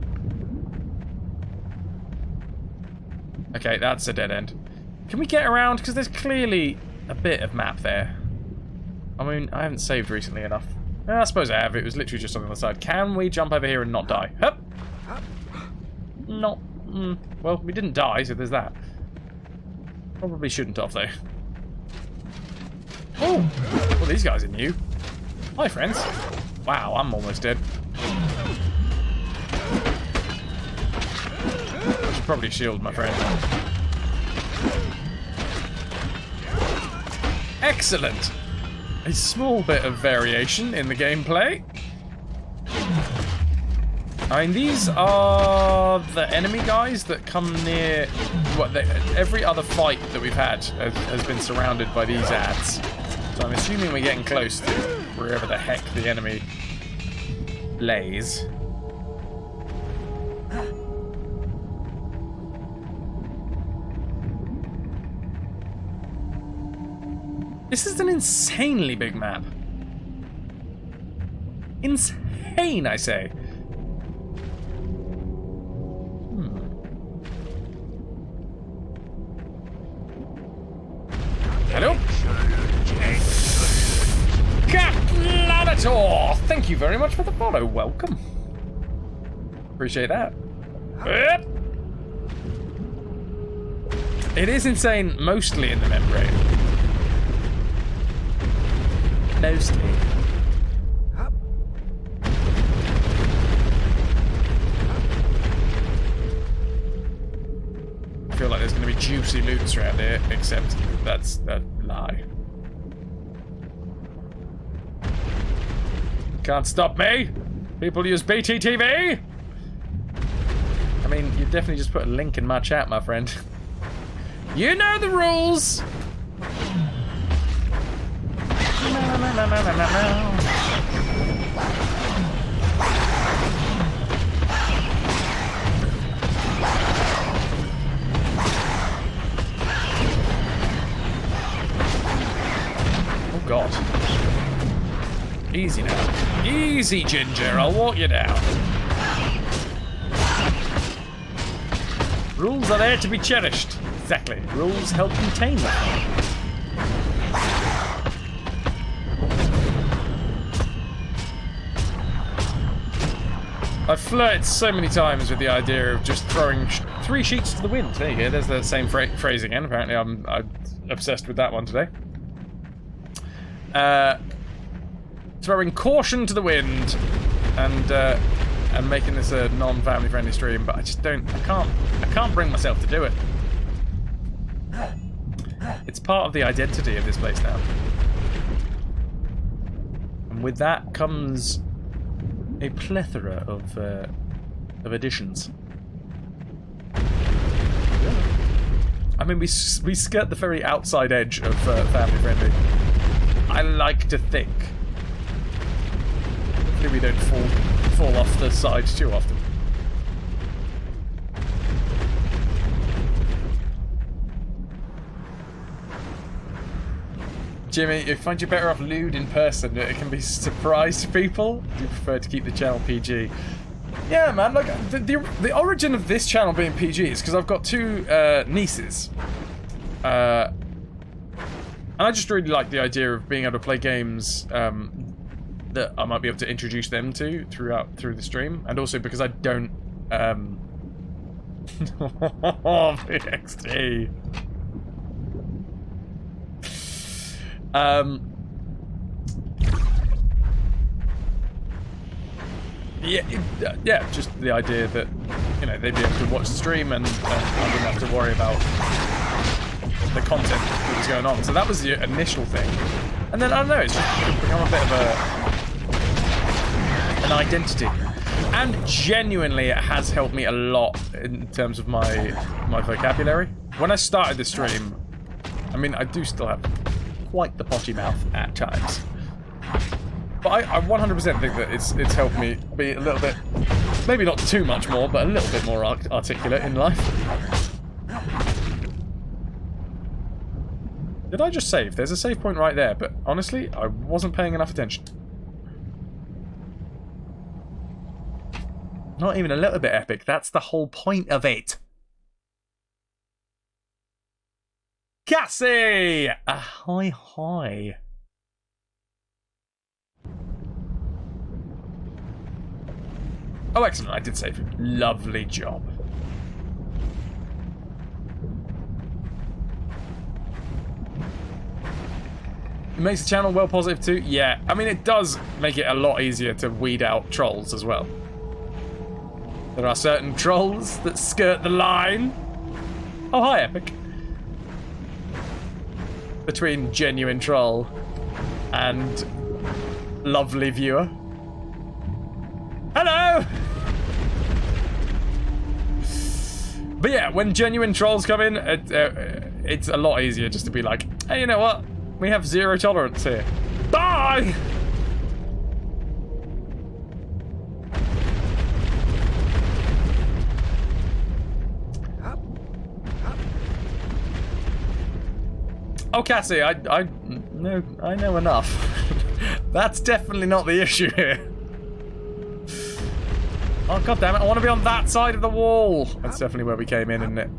Okay, that's a dead end. Can we get around? Because there's clearly a bit of map there. I mean, I haven't saved recently enough. I suppose I have. It was literally just on the other side. Can we jump over here and not die? Hup. Not. Well, we didn't die, so there's that. Probably shouldn't have, though. Oh! Well, these guys are new. Hi, friends. Wow, I'm almost dead. I should probably shield my friend. Excellent! A small bit of variation in the gameplay. I mean, these are the enemy guys that come near... every other fight that we've had has been surrounded by these ads. So I'm assuming we're getting close to wherever the heck the enemy lays. This is an insanely big map. Insane, I say. Hello? Catlanator! Thank you very much for the follow. Welcome. Appreciate that. It is insane, mostly in the membrane. Mostly. I feel like there's going to be juicy loots around here, except that's a lie. Can't stop me! People use BTTV! I mean, you definitely just put a link in my chat, my friend. You know the rules! Oh god. Easy now. Easy, Ginger, I'll walk you down. Rules are there to be cherished. Exactly. Rules help contain them. I've flirted so many times with the idea of just throwing 3 sheets to the wind. There you go, there's the same phrase again. Apparently I'm obsessed with that one today. Throwing caution to the wind and making this a non-family friendly stream, but I just don't, I can't bring myself to do it. It's part of the identity of this place now. And with that comes a plethora of additions. I mean, we skirt the very outside edge of family friendly. I like to think. Hopefully we don't fall off the side too often. Jimmy, you find you better off lewd in person. It can be a surprise to people. You prefer to keep the channel PG. Yeah, man. Like the origin of this channel being PG is because I've got 2 nieces, and I just really like the idea of being able to play games that I might be able to introduce them to through the stream, and also because I don't. VXT. Yeah, just the idea that, you know, they'd be able to watch the stream and I wouldn't have to worry about the content that was going on. So that was the initial thing. And then, I don't know, it's just become a bit of an identity. And genuinely, it has helped me a lot in terms of my vocabulary. When I started the stream, I mean, I do still have quite the potty mouth at times. But I 100% think that it's helped me be a little bit, maybe not too much more, but a little bit more articulate in life. Did I just save? There's a save point right there, but honestly, I wasn't paying enough attention. Not even a little bit epic. That's the whole point of it. Cassie! Ahoy, hoy. Oh, excellent. I did save. Lovely job. It makes the channel well positive too. Yeah, I mean, it does make it a lot easier to weed out trolls as well. There are certain trolls that skirt the line. Oh, hi, Epic. Between genuine troll and lovely viewer. Hello! But yeah, when genuine trolls come in, it's a lot easier just to be like, hey, you know what? We have zero tolerance here. Bye! Oh, Cassie, I know enough. That's definitely not the issue here. Oh, god damn it, I want to be on that side of the wall. That's definitely where we came in, isn't it?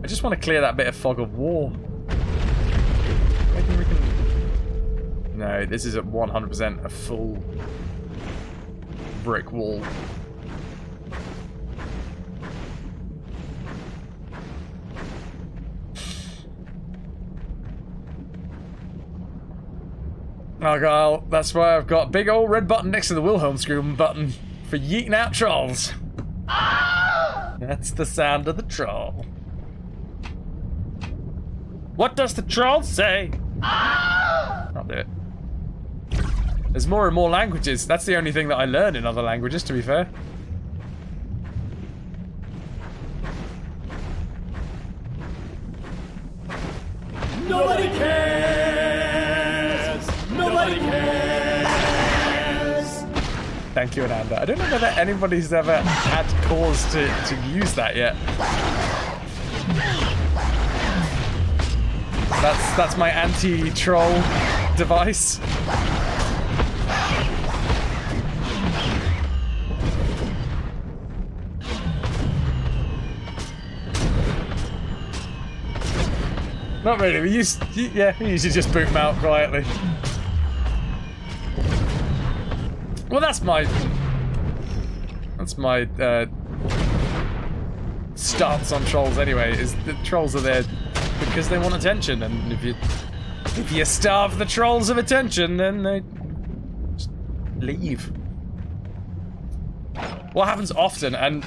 I just want to clear that bit of fog of war. Maybe we can... No, this is at 100% a full brick wall. Oh god, that's why I've got a big old red button next to the Wilhelm screw button for yeeting out trolls. That's the sound of the troll. What does the troll say? I'll do it. There's more and more languages. That's the only thing that I learn in other languages, to be fair. Nobody cares! Nobody cares! Thank you, Ananda. I don't know whether anybody's ever had cause to use that yet. That's my anti-troll device. Not really. We usually just boot them out quietly. Well, that's my stance on trolls anyway. Is that trolls are there because they want attention, and if you starve the trolls of attention, then they just leave. What happens often, and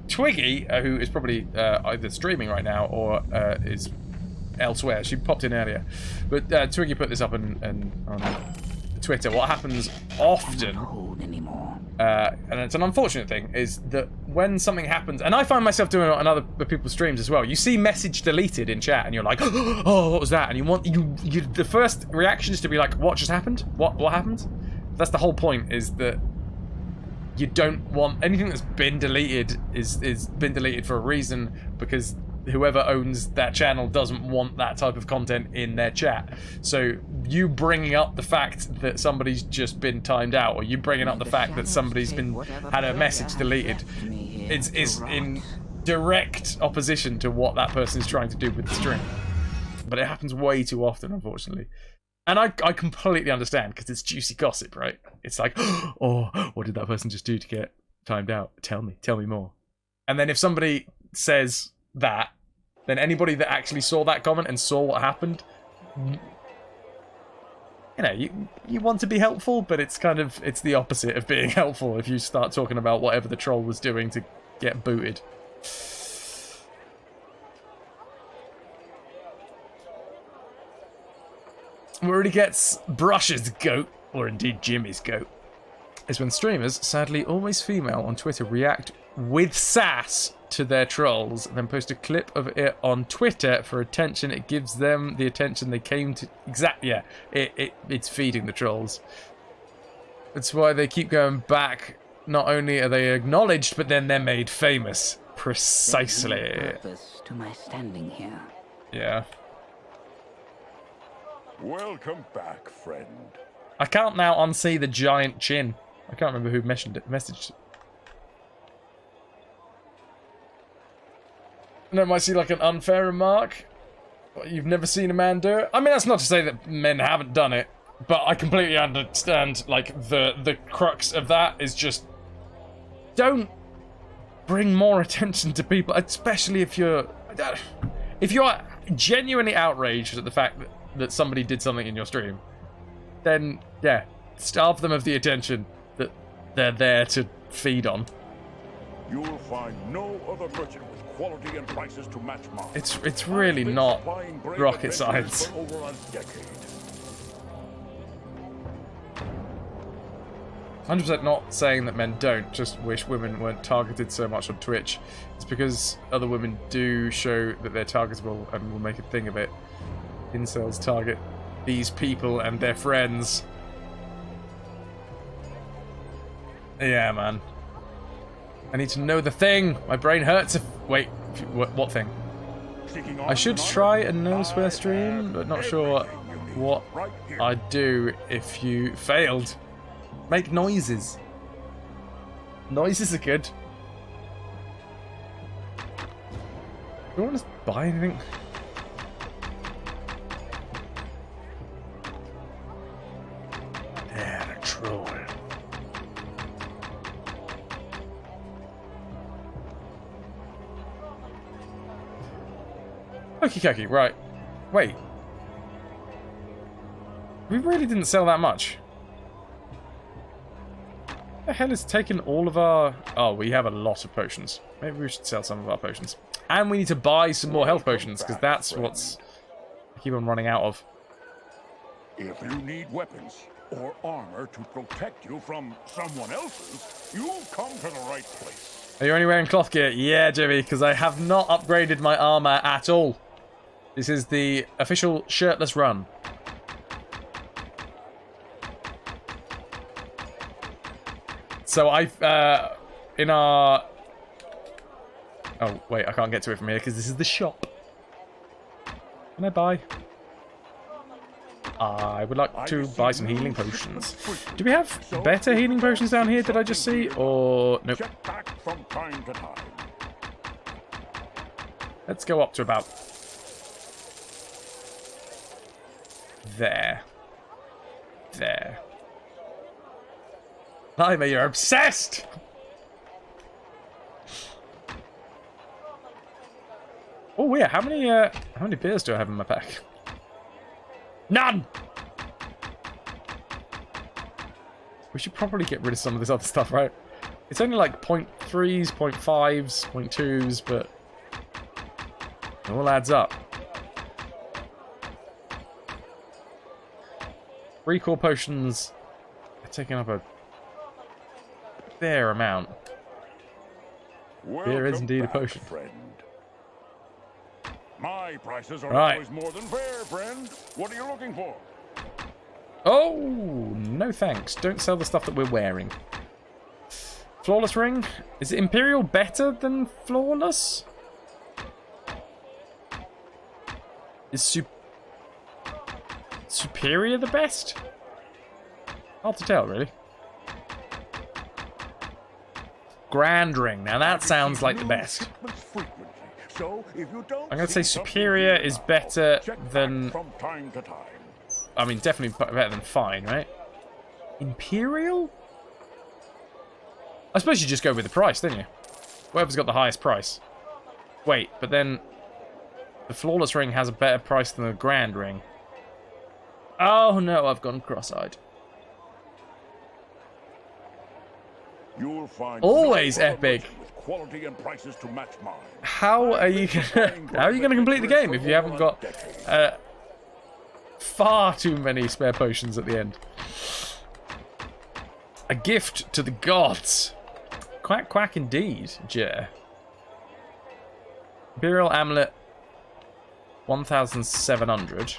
Twiggy, who is probably either streaming right now or is elsewhere, she popped in earlier, but Twiggy put this up on Twitter. What happens often, and it's an unfortunate thing, is that when something happens, and I find myself doing it on other people's streams as well, you see message deleted in chat and you're like, oh, what was that? And you the first reaction is to be like, what just happened? What happened? That's the whole point, is that you don't want anything that's been deleted is been deleted for a reason, because whoever owns that channel doesn't want that type of content in their chat. So you bringing up the fact that somebody's just been timed out, or you bringing up the fact that somebody's had a message deleted, is in direct opposition to what that person is trying to do with the stream. But it happens way too often, unfortunately. And I completely understand, because it's juicy gossip, right? It's like, oh, what did that person just do to get timed out? Tell me more. And then if somebody says that, then anybody that actually saw that comment and saw what happened, you know, you want to be helpful, but it's the opposite of being helpful if you start talking about whatever the troll was doing to get booted. where he gets Brush's goat, or indeed Jimmy's goat, is when streamers, sadly always female, on Twitter react with sass to their trolls, then post a clip of it on Twitter for attention. It gives them the attention they came to. Yeah, it's feeding the trolls. That's why they keep going back. Not only are they acknowledged, but then they're made famous. Precisely. There's no purpose to my standing here. Yeah. Welcome back, friend. I can't now unsee the giant chin. I can't remember who messaged. And I might see like an unfair remark. What, you've never seen a man do it? I mean, that's not to say that men haven't done it, but I completely understand. Like the crux of that is just don't bring more attention to people, especially if you're genuinely outraged at the fact that somebody did something in your stream. Then yeah, starve them of the attention that they're there to feed on. You will find no other merchant with quality and prices to match mine. It's really not rocket science. For over a decade. 100% not saying that men don't, just wish women weren't targeted so much on Twitch. It's because other women do show that they're targetable and will make a thing of it. Incels target these people and their friends. Yeah, man. I need to know the thing. My brain hurts if... Wait, what thing? I should try a no-swear stream, but not sure what I'd do if you failed. Make noises. Noises are good. Do you want to buy anything? They're a troll. Okie right. Wait. We really didn't sell that much. The hell is taking all of our... Oh, we have a lot of potions. Maybe we should sell some of our potions. And we need to buy some more health potions, because that's what's... I keep on running out of. If you need weapons or armor to protect you from someone else's, you've come to the right place. Are you only wearing cloth gear? Yeah, Jimmy, because I have not upgraded my armor at all. This is the official shirtless run. So in our... Oh, wait, I can't get to it from here because this is the shop. Can I buy? I would like to buy some healing potions. Do we have better healing potions down here, did I just see? Or... Nope. Check back from time to time. Let's go up to about... There. There. Naima, you're obsessed! Oh yeah, how many beers do I have in my pack? None! We should probably get rid of some of this other stuff, right? It's only like 0.3s, 0.5s, 0.2s, but it all adds up. Recall potions are taking up a fair amount. Beer is indeed a potion. Friend. My prices are Right. always more than fair, friend. What are you looking for? Oh, no thanks. Don't sell the stuff that we're wearing. Flawless ring? Is it Imperial better than Flawless? Is Superior the best? Hard to tell, really. Grand ring. Now that sounds like the best. So if you don't I'm going to say Superior is better than... from time to time. I mean, definitely better than fine, right? Imperial? I suppose you just go with the price, don't you? Whoever's got the highest price. Wait, but then... The Flawless ring has a better price than the Grand ring. Oh no, I've gone cross-eyed. You'll find Always no other epic. merchant with quality and prices to match mine. How are you gonna complete the game if you haven't got far too many spare potions at the end. A gift to the gods. Quack, quack indeed, Jer. Imperial Amulet, 1,700.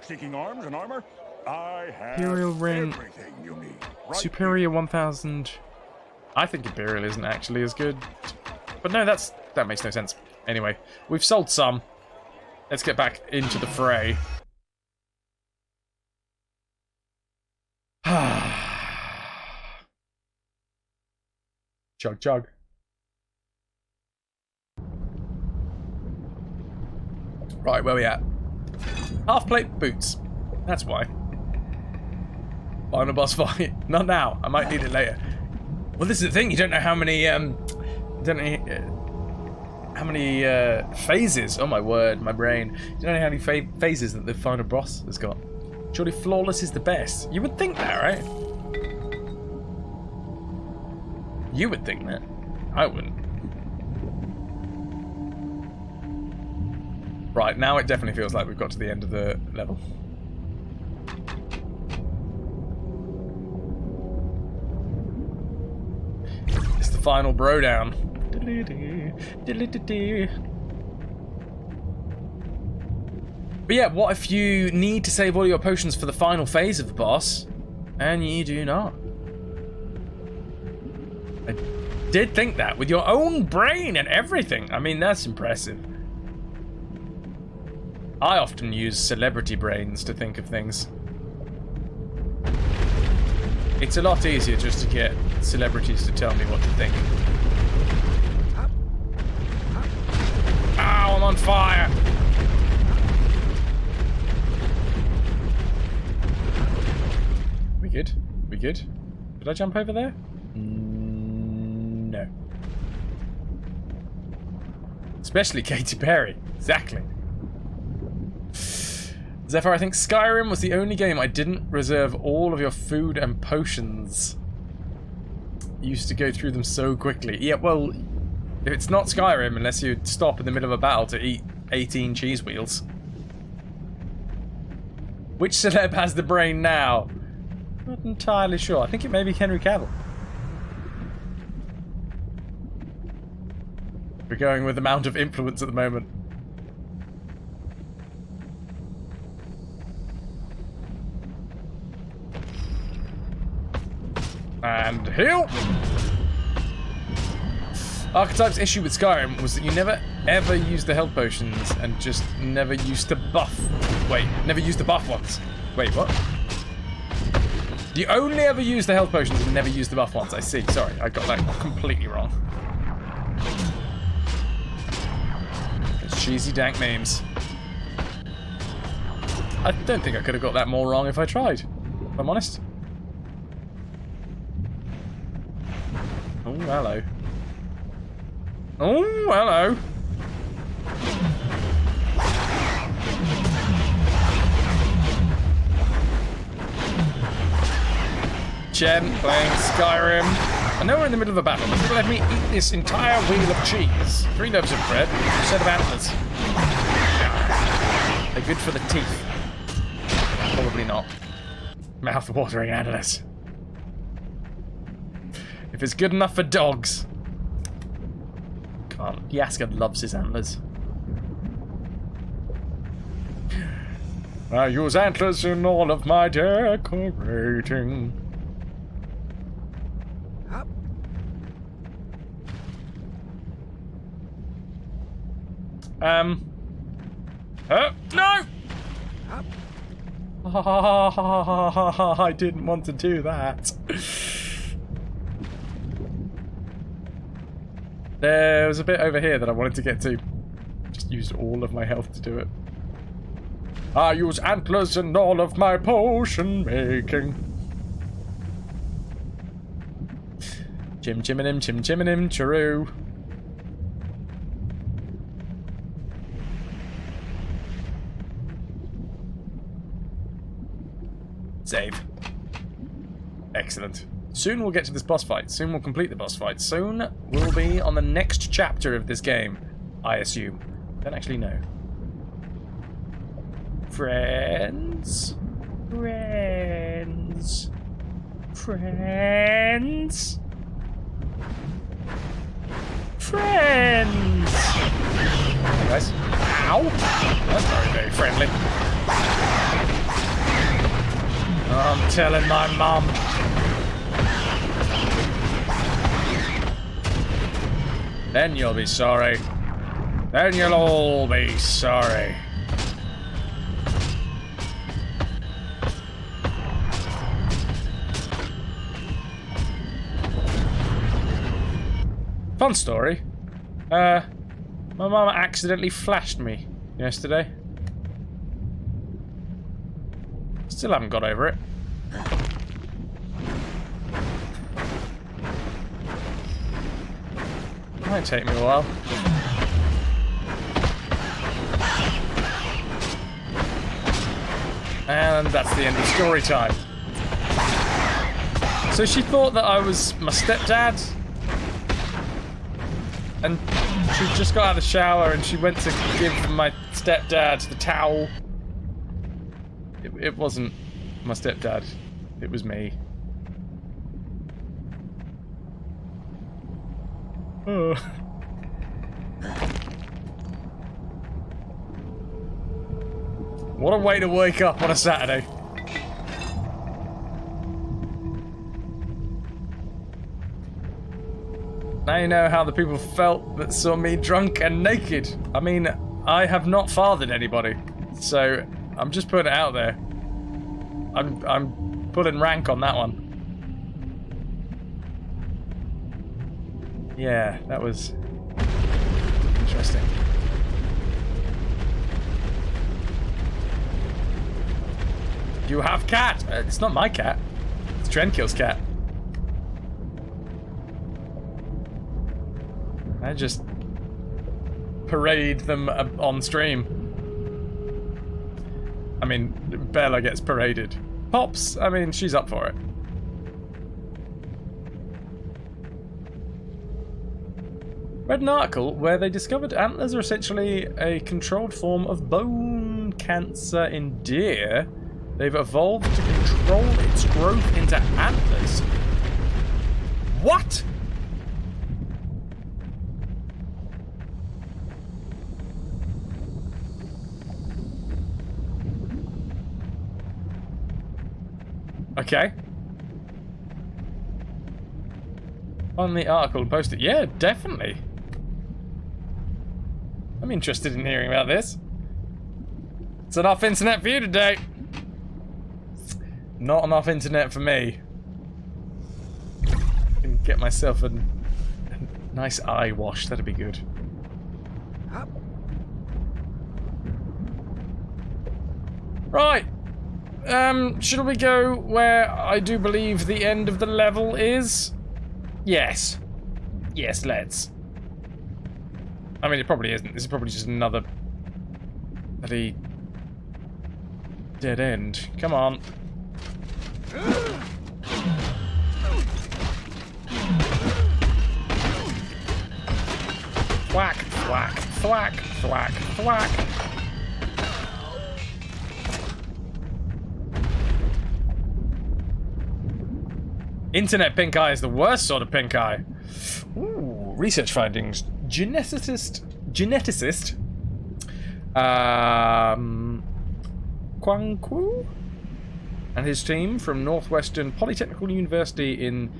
Seeking arms and armor? I have Imperial Ring. everything you need. Right Superior 1,000. I think Imperial isn't actually as good. But no, that makes no sense. Anyway, we've sold some. Let's get back into the fray. Chug, chug. Right, where we at? Half-plate boots. That's why. Final boss fight. Not now. I might need it later. Well, this is the thing. You don't know how many phases. Oh my word, my brain. You don't know how many phases that the final boss has got. Surely flawless is the best. You would think that, right? You would think that. I wouldn't. Right, now it definitely feels like we've got to the end of the level. It's the final bro down. But yeah, what if you need to save all your potions for the final phase of the boss, and you do not? I did think that, with your own brain and everything. I mean, that's impressive. I often use celebrity brains to think of things. It's a lot easier just to get celebrities to tell me what to think. Ow, I'm on fire! We good? We good? Did I jump over there? No. Especially Katy Perry. Exactly. Zephyr, I think Skyrim was the only game I didn't reserve all of your food and potions. You used to go through them so quickly. Yeah, well, if it's not Skyrim, unless you stop in the middle of a battle to eat 18 cheese wheels. Which celeb has the brain now? Not entirely sure. I think it may be Henry Cavill. We're going with amount of influence at the moment. And heal! Archetype's issue with Skyrim was that you never ever used the health potions and just never used the buff. Wait, never used the buff ones. Wait, what? You only ever use the health potions and never use the buff ones. I see. Sorry, I got that completely wrong. It's cheesy dank memes. I don't think I could have got that more wrong if I tried, if I'm honest. Oh, hello. Oh, hello. Jen playing Skyrim. I know we're in the middle of a battle, but you let me eat this entire wheel of cheese. 3 loaves of bread, a set of antlers. They're good for the teeth. Probably not. Mouth-watering antlers. If it's good enough for dogs. God, Yaska loves his antlers. I use antlers in all of my decorating. No! I didn't want to do that. There was a bit over here that I wanted to get to. Just used all of my health to do it. I use antlers in all of my potion making. Chim chimanim, chim chimanim, chiroo. Save. Excellent. Soon we'll get to this boss fight. Soon we'll complete the boss fight. Soon we'll be on the next chapter of this game, I assume. Don't actually know. Friends? Friends? Friends? Friends! Hey guys. Ow! That's very, very friendly. I'm telling my mum. Then you'll be sorry. Then you'll all be sorry. Fun story. My mum accidentally flashed me yesterday. Still haven't got over it. Might take me a while. And that's the end of story time. So she thought that I was my stepdad. And she just got out of the shower and she went to give my stepdad the towel. It wasn't my stepdad. It was me. Oh. What a way to wake up on a Saturday. Now you know how the people felt that saw me drunk and naked. I mean, I have not fathered anybody, so I'm just putting it out there. I'm putting rank on that one. Yeah, that was interesting. You have cat! It's not my cat. It's Trenkill's cat. I just parade them on stream. I mean, Bella gets paraded. Pops, I mean, she's up for it. Read an article where they discovered antlers are essentially a controlled form of bone cancer in deer. They've evolved to control its growth into antlers. What? Okay. On the article and post it. Yeah, definitely. I'm interested in hearing about this. It's enough internet for you today. Not enough internet for me. I can get myself a nice eye wash. That'd be good. Right. Should we go where I do believe the end of the level is? Yes. Yes, let's. I mean, it probably isn't. This is probably just another bloody dead end. Come on. Thwack, thwack, thwack, thwack, thwack. Internet pink eye is the worst sort of pink eye. Ooh, research findings. Geneticist Kwangku and his team from Northwestern Polytechnical University in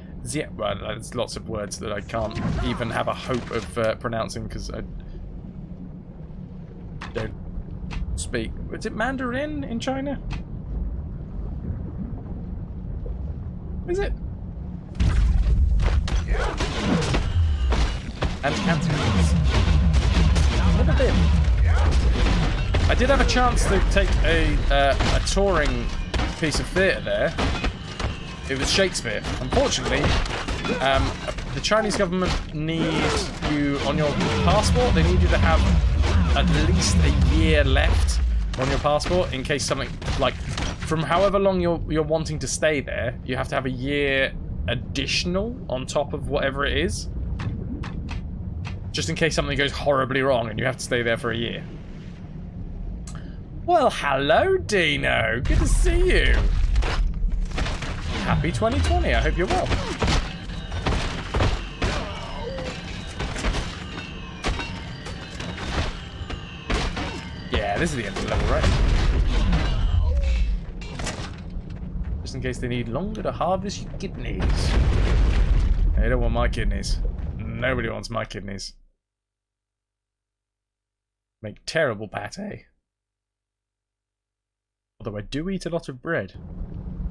well, there's lots of words that I can't even have a hope of pronouncing because I don't speak. Is it Mandarin in China? Is it? And Cantonese. Never been. I did have a chance to take a touring piece of theatre there. It was Shakespeare. Unfortunately, the Chinese government needs you on your passport. They need you to have at least a year left on your passport in case something like from however long you're wanting to stay there. You have to have a year additional on top of whatever it is. Just in case something goes horribly wrong and you have to stay there for a year. Well, hello, Dino. Good to see you. Happy 2020. I hope you're well. Yeah, this is the end of the level, right? Just in case they need longer to harvest your kidneys. They don't want my kidneys. Nobody wants my kidneys. Make terrible pate. Although I do eat a lot of bread.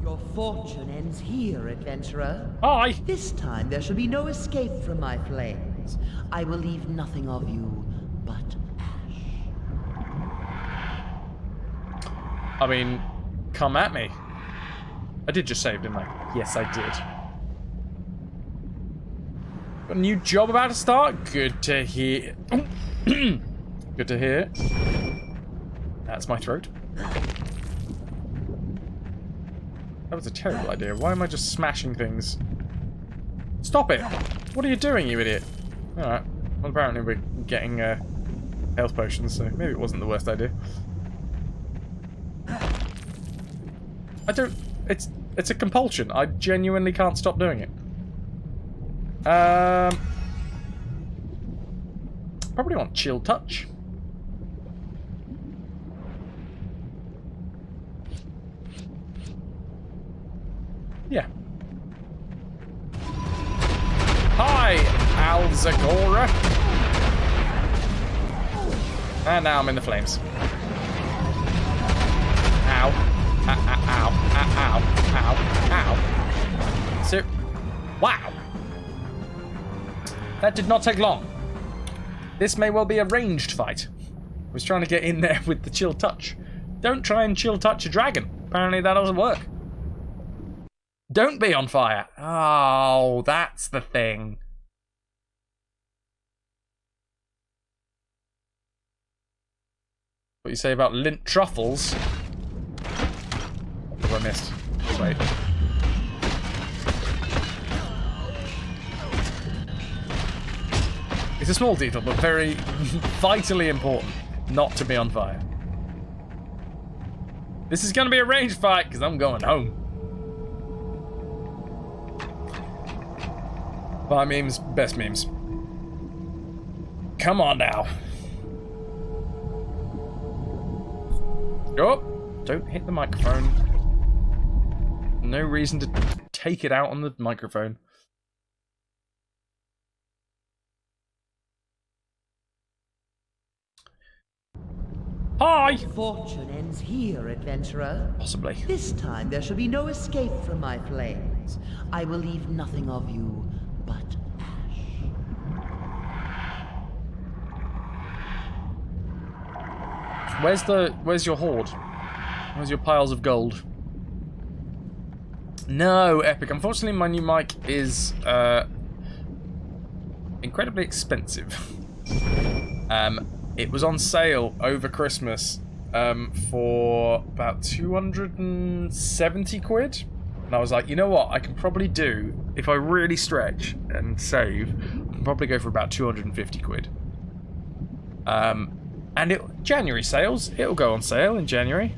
Your fortune ends here, adventurer. Hi! This time there shall be no escape from my flames. I will leave nothing of you but ash. I mean, come at me. I did just save, didn't I? Yes, I did. Got a new job about to start? Good to hear. Good to hear. That's my throat. That was a terrible idea. Why am I just smashing things? Stop it! What are you doing, you idiot? Alright. Well, apparently we're getting health potions, so maybe it wasn't the worst idea. I don't... It's a compulsion. I genuinely can't stop doing it. Probably want chill touch. Yeah. Hi, Alzagora. And now I'm in the flames. Ow. Ow, ow, ow, ow, ow. So, wow. That did not take long. This may well be a ranged fight. I was trying to get in there with the chill touch. Don't try and chill touch a dragon. Apparently that doesn't work. Don't be on fire. Oh, that's the thing. What you say about lint truffles? What have I missed? Wait. It's a small detail, but very vitally important not to be on fire. This is going to be a ranged fight because I'm going home. My memes, best memes. Come on now. Oh, don't hit the microphone. No reason to take it out on the microphone. Hi! Fortune ends here, adventurer. Possibly. This time there shall be no escape from my flames. I will leave nothing of you but ash. Where's your hoard? Where's your piles of gold? No, Epic. Unfortunately, my new mic is incredibly expensive. It was on sale over Christmas for about 270 quid. And I was like, you know what? I can probably do, if I really stretch and save, I can probably go for about 250 quid. And January sales, it'll go on sale in January.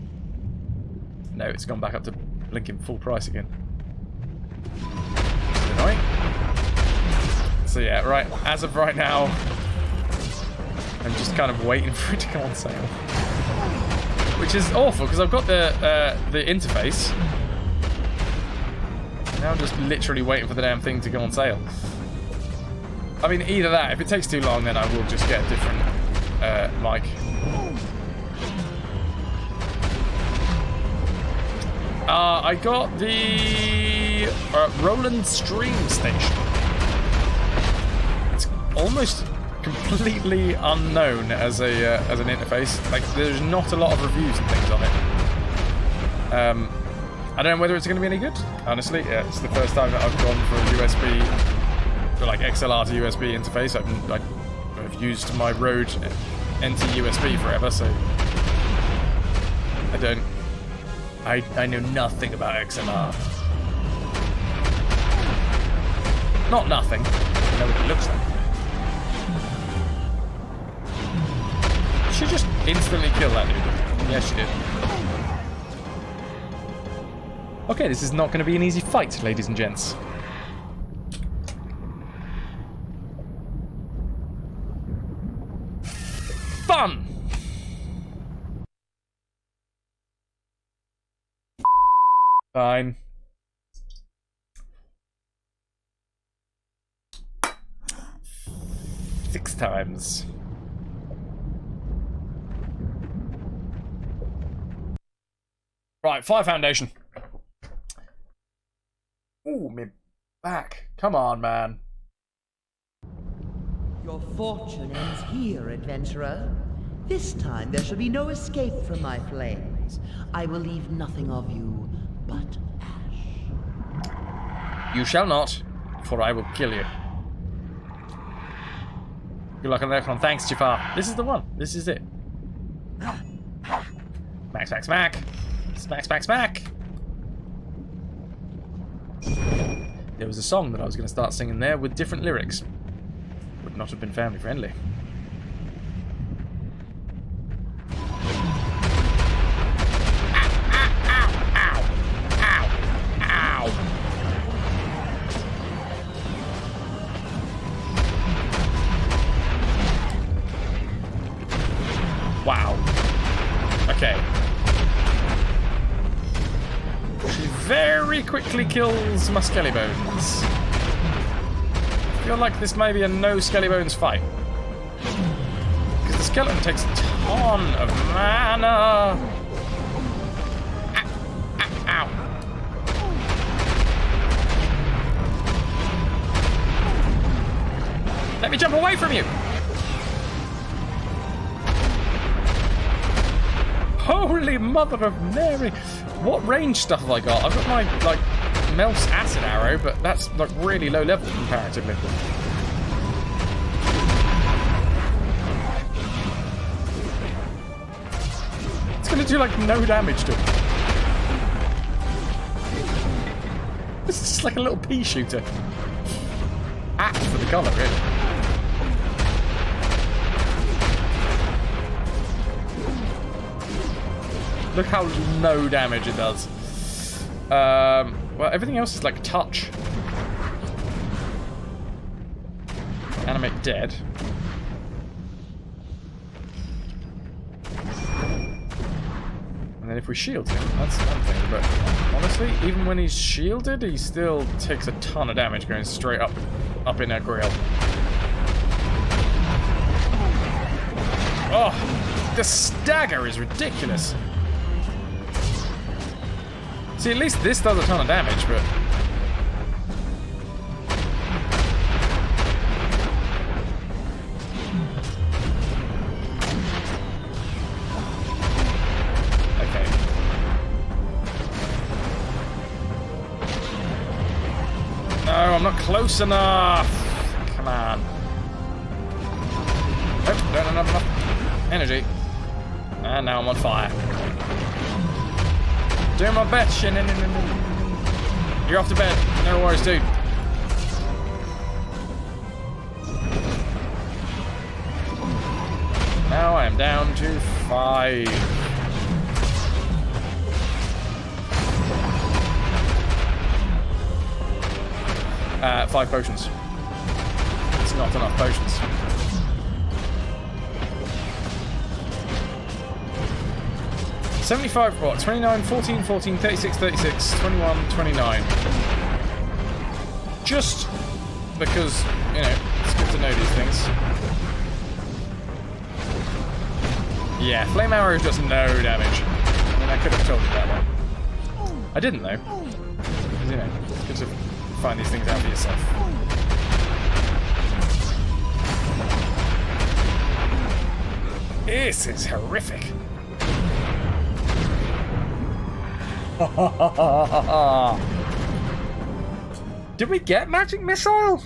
No, it's gone back up to blinking full price again. Annoying. So yeah, right, as of right now, I'm just kind of waiting for it to go on sale. Which is awful, because I've got the interface. Now I'm just literally waiting for the damn thing to go on sale. I mean, either that, if it takes too long, then I will just get a different mic. I got the Roland Stream Station. It's almost completely unknown as an interface. Like, there's not a lot of reviews and things on it. I don't know whether it's going to be any good. Honestly, yeah, it's the first time that I've gone for a USB, for like XLR to USB interface. I've used my Rode NT USB forever, so I know nothing about XLR. Not nothing. I know what it looks like. She just instantly killed that dude. Yeah, she did. Okay, this is not going to be an easy fight, ladies and gents. Fun! Fine. Six times. Right, fire foundation. Ooh, me back. Come on, man. Your fortune ends here, adventurer. This time there shall be no escape from my flames. I will leave nothing of you but ash. You shall not, for I will kill you. Good luck on that one. Thanks, Jafar. This is the one. This is it. Smack, smack, smack. Smack, smack, smack. There was a song that I was going to start singing there with different lyrics. Would not have been family friendly. Wow. Okay. She very quickly kills my Skelly Bones. I feel like this may be a no Skelly Bones fight. Because the skeleton takes a ton of mana. Ow. Ow. Ow. Let me jump away from you! Holy mother of Mary! What range stuff have I got? I've got my, like, Melf's acid arrow, but that's, like, really low level comparatively. It's gonna do, like, no damage to it. This is just like a little pea shooter. Apt for the colour, really. Look how no damage it does. Well, everything else is like touch. Animate dead. And then if we shield him, that's one thing. But honestly, even when he's shielded, he still takes a ton of damage going straight up in her grill. Oh, the stagger is ridiculous. See, at least this does a ton of damage, but... Okay. No, I'm not close enough! Come on. Nope, don't have enough energy. And now I'm on fire. Doing my best. You're off to bed. No worries, dude. Now I am down to 5. 5 potions. It's not enough potions. $75, what? 29, 14, 14, 36, 36, 21, 29. Just because, you know, it's good to know these things. Yeah, Flame Arrow does no damage. I mean, I could have told you that one. I didn't, though. Because, you know, it's good to find these things out for yourself. This is horrific. Did we get Magic Missile?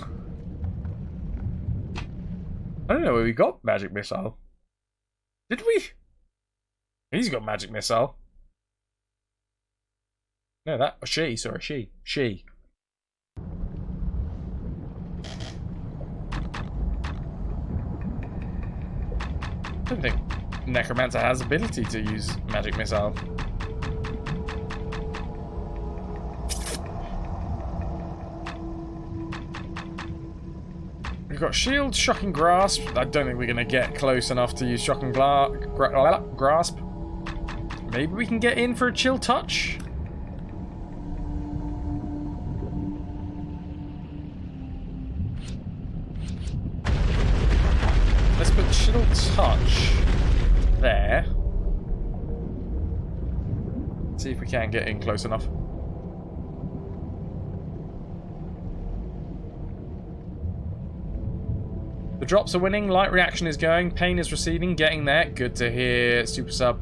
I don't know where we got Magic Missile. Did we? He's got Magic Missile. No, that... She. I don't think Necromancer has ability to use magic missile. We've got shield, shocking grasp. I don't think we're going to get close enough to use shocking grasp. Maybe we can get in for a chill touch. Let's put chill touch there. See if we can get in close enough. The drops are winning, light reaction is going, pain is receding, getting there. Good to hear, super sub.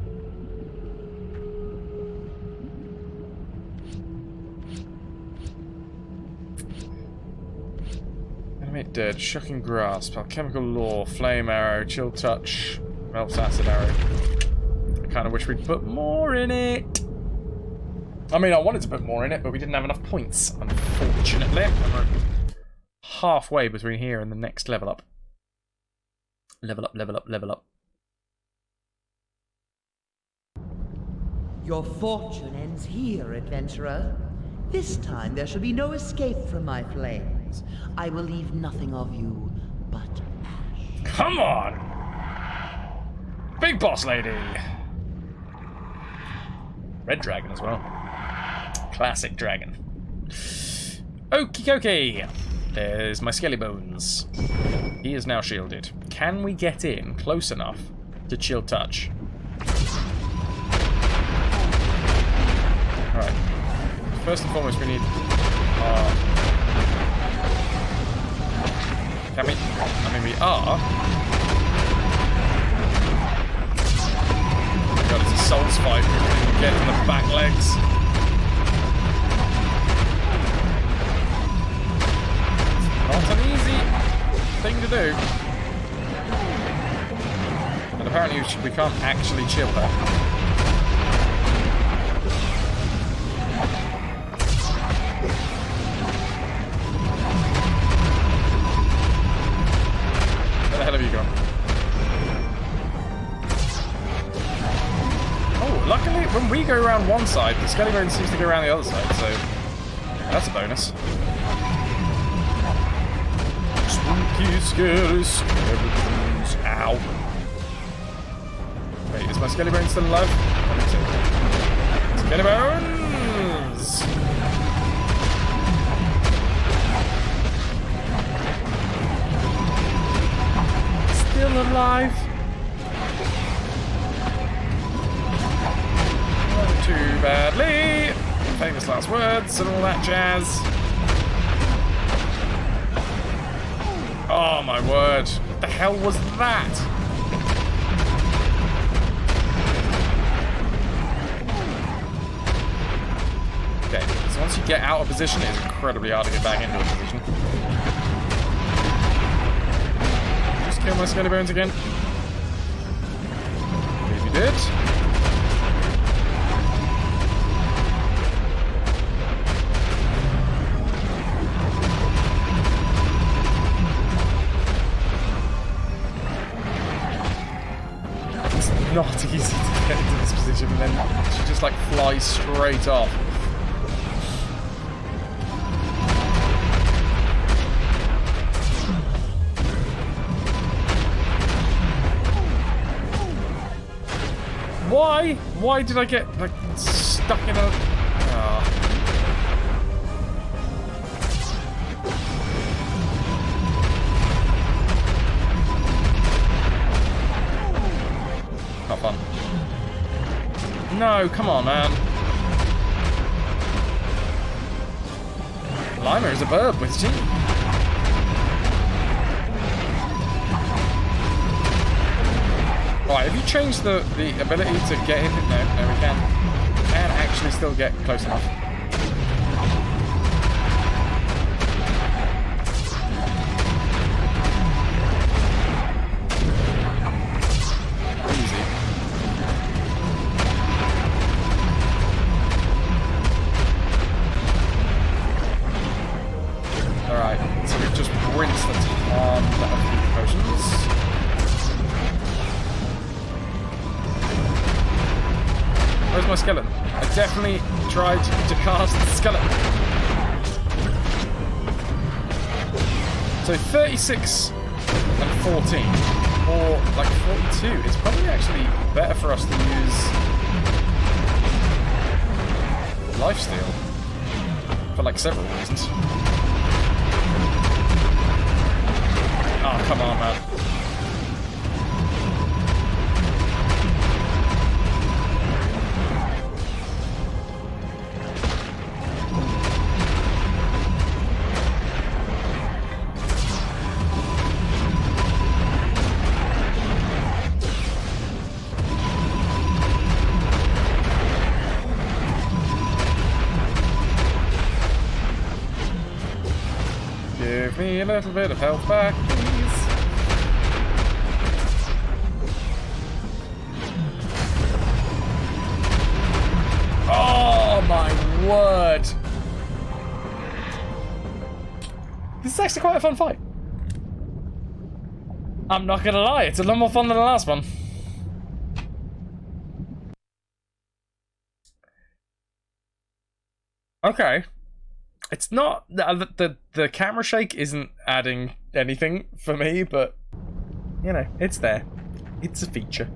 Animate dead, shocking grasp, alchemical law, flame arrow, chill touch, melts acid arrow. I kind of wish we'd put more in it. I mean, I wanted to put more in it, but we didn't have enough points, unfortunately. And we're halfway between here and the next level up. Level up, level up, level up. Your fortune ends here, adventurer. This time there shall be no escape from my flames. I will leave nothing of you but ash. Come on! Big boss lady! Red dragon as well. Classic dragon. Okie dokie! There's my skelly bones. He is now shielded. Can we get in close enough to chill touch? Alright. First and foremost, we need... can we? I mean, we are. Oh god, it's a Souls fight. We can get in the back legs. Not an easy thing to do. And apparently we can't actually chill her. Where the hell have you gone? Oh, luckily when we go around one side, the Skellybone seems to go around the other side, so that's a bonus. Spooky, scary skeletons. Ow. Wait, is my Skellybone still alive? I think so. Skellybones! Still alive. Not too badly. Famous last words and all that jazz. Oh my word. What the hell was that? Okay, so once you get out of position, it's incredibly hard to get back into a position. Just kill my skelly bones again. Believe you did. Not easy to get into this position, and then she just like flies straight off. Why? Why did I get like stuck in a... Oh. Not fun. No, come on, man. Lima is a bird with teeth. Right, have you changed the ability to get in? No, we can. We can actually still get close enough. Where's my skeleton? I definitely tried to cast the skeleton. So 36 and 14, or like 42. It's probably actually better for us to use lifesteal for like several reasons. Oh, come on, man. Give me a little bit of health back, please. Oh my word! This is actually quite a fun fight. I'm not gonna lie, it's a lot more fun than the last one. Okay. It's not the camera shake isn't adding anything for me, but you know, it's there. It's a feature.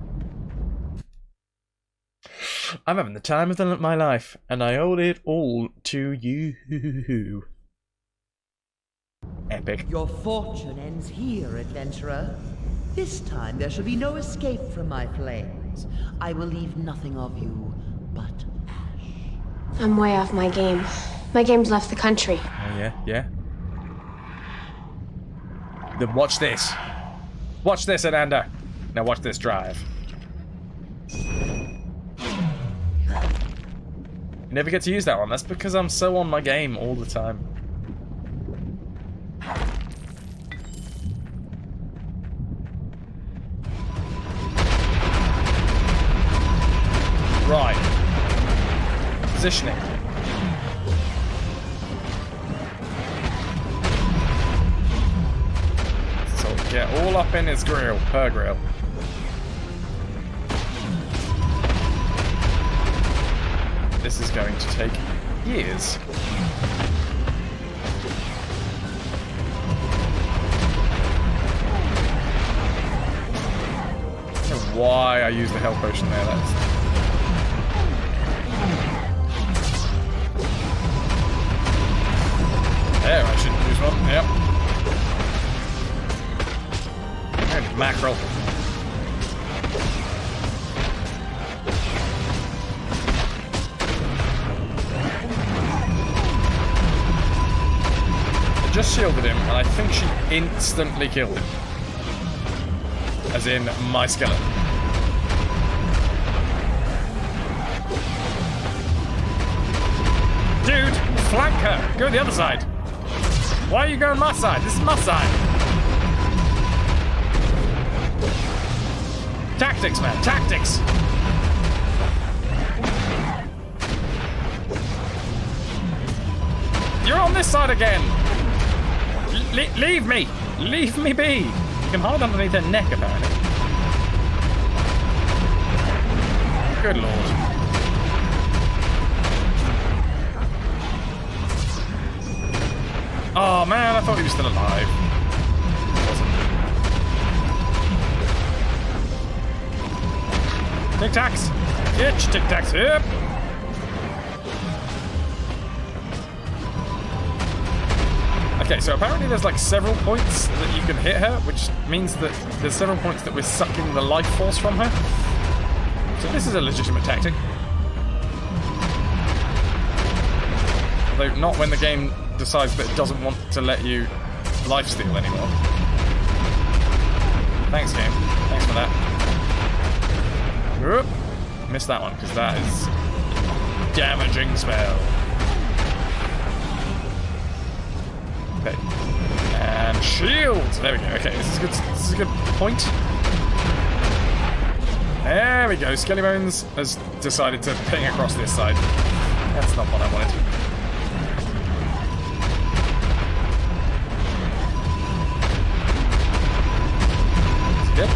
I'm having the time of my life, and I owe it all to you. Epic. Your fortune ends here, adventurer. This time there shall be no escape from my flames. I will leave nothing of you but ash. I'm way off my game. My game's left the country. Oh yeah, yeah. Then watch this. Watch this, Ananda. Now watch this drive. You never get to use that one. That's because I'm so on my game all the time. Right. Positioning. So get all up in his grill, her grill. This is going to take years. I don't know why I used the health potion there. There, I shouldn't use one. Yep. And mackerel. I just shielded him, and I think she instantly killed him. As in, my skeleton. Dude, flank her! Go the other side! Why are you going my side? This is my side! Tactics, man, tactics! You're on this side again! Leave me! Leave me be! You can hide underneath her neck, apparently. Good lord. Oh man, I thought he was still alive. He wasn't. Tic tacs! Itch, tic tacs, yep! Okay, so apparently there's like several points that you can hit her, which means that there's several points that we're sucking the life force from her. So this is a legitimate tactic. Although not when the game decides that it doesn't want to let you lifesteal anymore. Thanks, game. Thanks for that. Oop. Missed that one, because that is damaging spell. Okay. And shield! There we go. Okay, this is good. This is a good point. There we go. Skelly Bones has decided to ping across this side. That's not what I wanted. Good.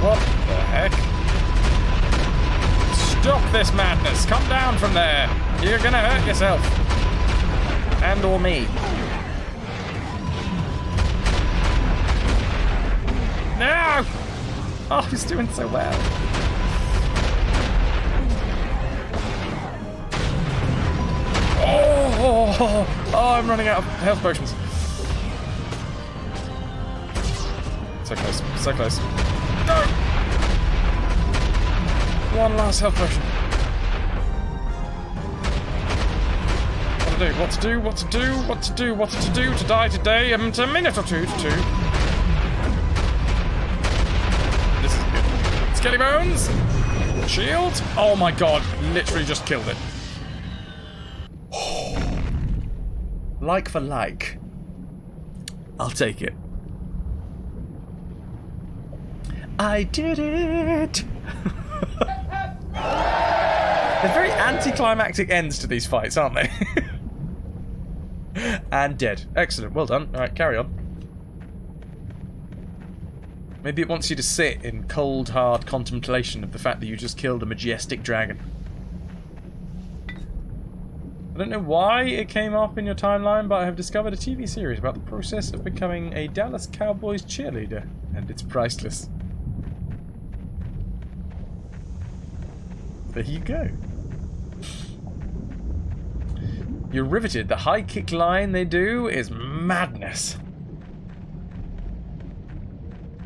What the heck? Stop this madness. Come down from there. You're gonna hurt yourself. And or me. No! Oh, he's doing so well. Oh, I'm running out of health potions. So close, so close. No! One last health potion. What to do, what to do, what to do, what to do, what to do to die today, a minute or two to do. This is good. Skelly bones! Shield! Oh my god, literally just killed it. Like for like. I'll take it. I did it! They're very anticlimactic ends to these fights, aren't they? And dead. Excellent, well done. Alright, carry on. Maybe it wants you to sit in cold, hard contemplation of the fact that you just killed a majestic dragon. I don't know why it came up in your timeline, but I have discovered a TV series about the process of becoming a Dallas Cowboys cheerleader, and it's priceless. There you go. You're riveted. The high kick line they do is madness.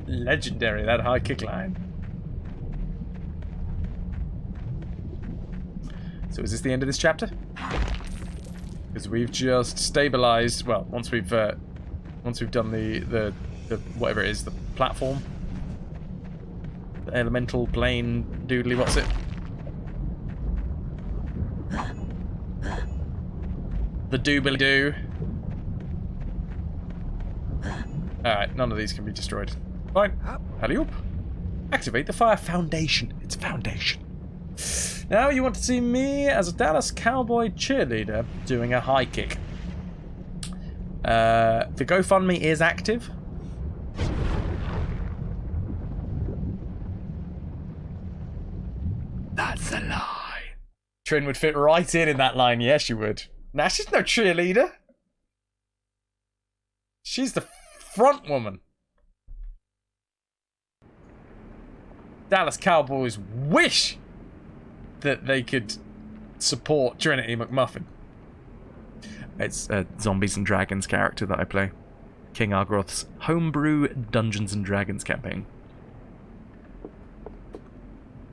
Legendary, that high kick line. So is this the end of this chapter? Because we've just stabilized. Well, once we've done the whatever it is, the platform, the elemental plane doodly. What's it? The doobly-doo. Alright, none of these can be destroyed. Fine. Alley-oop. Activate the fire foundation. It's foundation. Now you want to see me as a Dallas Cowboy cheerleader doing a high kick. The GoFundMe is active. That's a lie. Trin would fit right in that line. Yes, you would. Nah, she's no cheerleader. She's the front woman. Dallas Cowboys wish that they could support Trinity McMuffin. It's a Zombies and Dragons character that I play. King Argroth's homebrew Dungeons and Dragons campaign.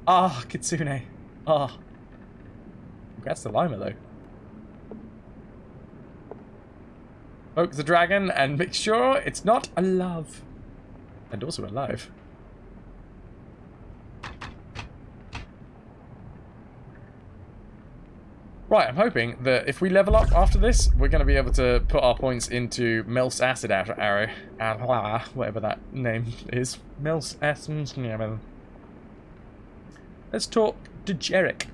Ah, Kitsune. Ah. Congrats to Lima, though. Poke the dragon and make sure it's not alive. And also alive. Right, I'm hoping that if we level up after this, we're going to be able to put our points into Mel's Acid Arrow. Whatever that name is. Mel's Acid. Let's talk to Jarek.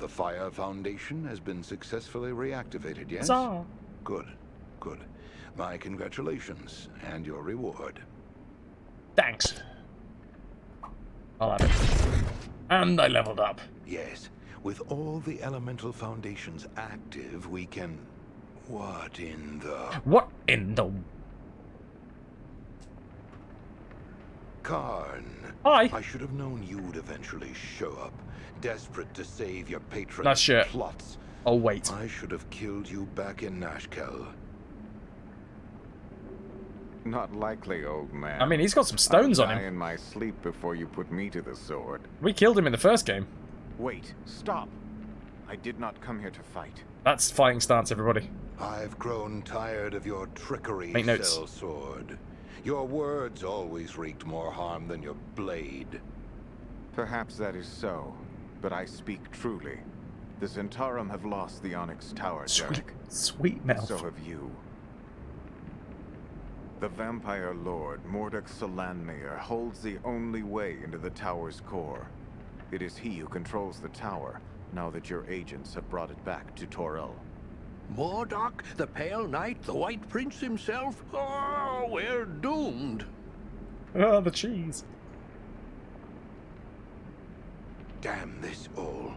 The fire foundation has been successfully reactivated, yes? Huzzah. Good, good. My congratulations, and your reward. Thanks. I'll have it. And I leveled up. Yes, with all the elemental foundations active, we can... What in the... Karn. Hi. I should have known you'd eventually show up, desperate to save your patron's Nice shirt. plots. Oh, wait. I should have killed you back in Nashkel. Not likely, old man. I mean, he's got some stones I'll on die him. in my sleep before you put me to the sword. We killed him in the first game. Wait, stop. I did not come here to fight. That's fighting stance, everybody. I've grown tired of your trickery, Make notes. Sellsword. Your words always wreaked more harm than your blade. Perhaps that is so, but I speak truly. The Zentarum have lost the Onyx Tower, Derek. Sweet mouth. So have you. The Vampire Lord, Mordek Solanmir, holds the only way into the tower's core. It is he who controls the tower, now that your agents have brought it back to Torel. Mordok, the Pale Knight, the White Prince himself? Oh, we're doomed. Oh, the cheese. Damn this all.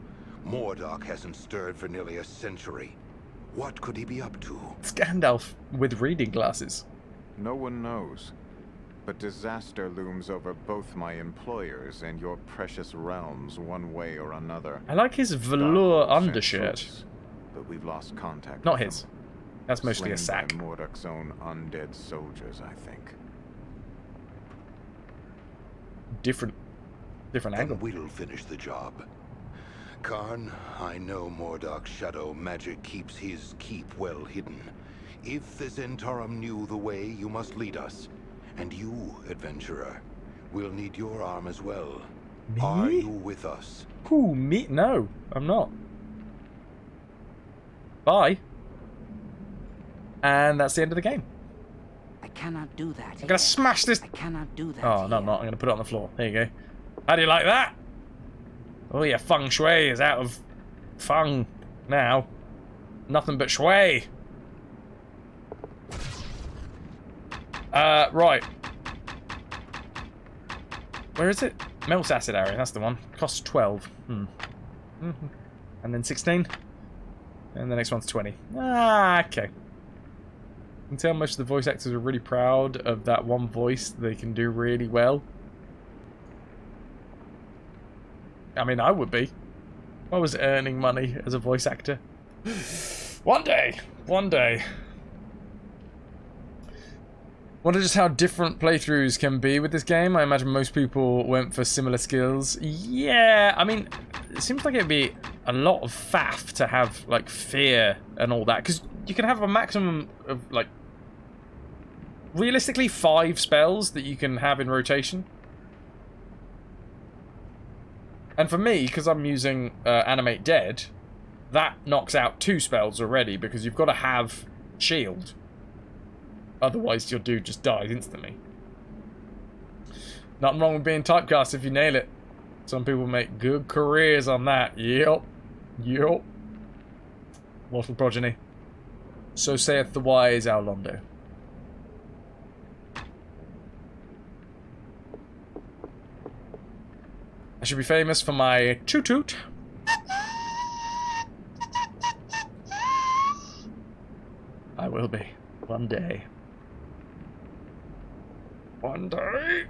Mordok hasn't stirred for nearly a century. What could he be up to? It's Gandalf with reading glasses. No one knows. But disaster looms over both my employers and your precious realms one way or another. I like his velour Dark undershirt. troops, but we've lost contact Not with his. them. That's mostly a Slain sack. by Mordok's own undead soldiers, I think. Different angle. And we'll finish the job. Karn, I know Mordok's shadow magic keeps his keep well hidden. If the Zentarum knew the way, you must lead us. And you, adventurer, will need your arm as well. Me? Are you with us? Ooh, me? No, I'm not. Bye. And that's the end of the game. I cannot do that. I'm gonna smash this. I cannot do that. Oh, no, I'm not. I'm gonna put it on the floor. There you go. How do you like that? Oh, yeah, feng shui is out of feng now. Nothing but shui. Right. Where is it? Melt acid area, that's the one. Costs 12. And then 16. And the next one's 20. Ah, okay. You can tell most of the voice actors are really proud of that one voice they can do really well. I mean, I would be. If I was earning money as a voice actor. One day. One day. Wonder just how different playthroughs can be with this game. I imagine most people went for similar skills. Yeah, I mean, it seems like it'd be a lot of faff to have, like, fear and all that. Because you can have a maximum of, like, realistically 5 spells that you can have in rotation. And for me, because I'm using Animate Dead, that knocks out 2 spells already, because you've got to have shield. Otherwise, your dude just dies instantly. Nothing wrong with being typecast if you nail it. Some people make good careers on that. Yep. Yep. Mortal progeny. So saith the wise Aulondo. I should be famous for my toot-toot. I will be. One day. One day.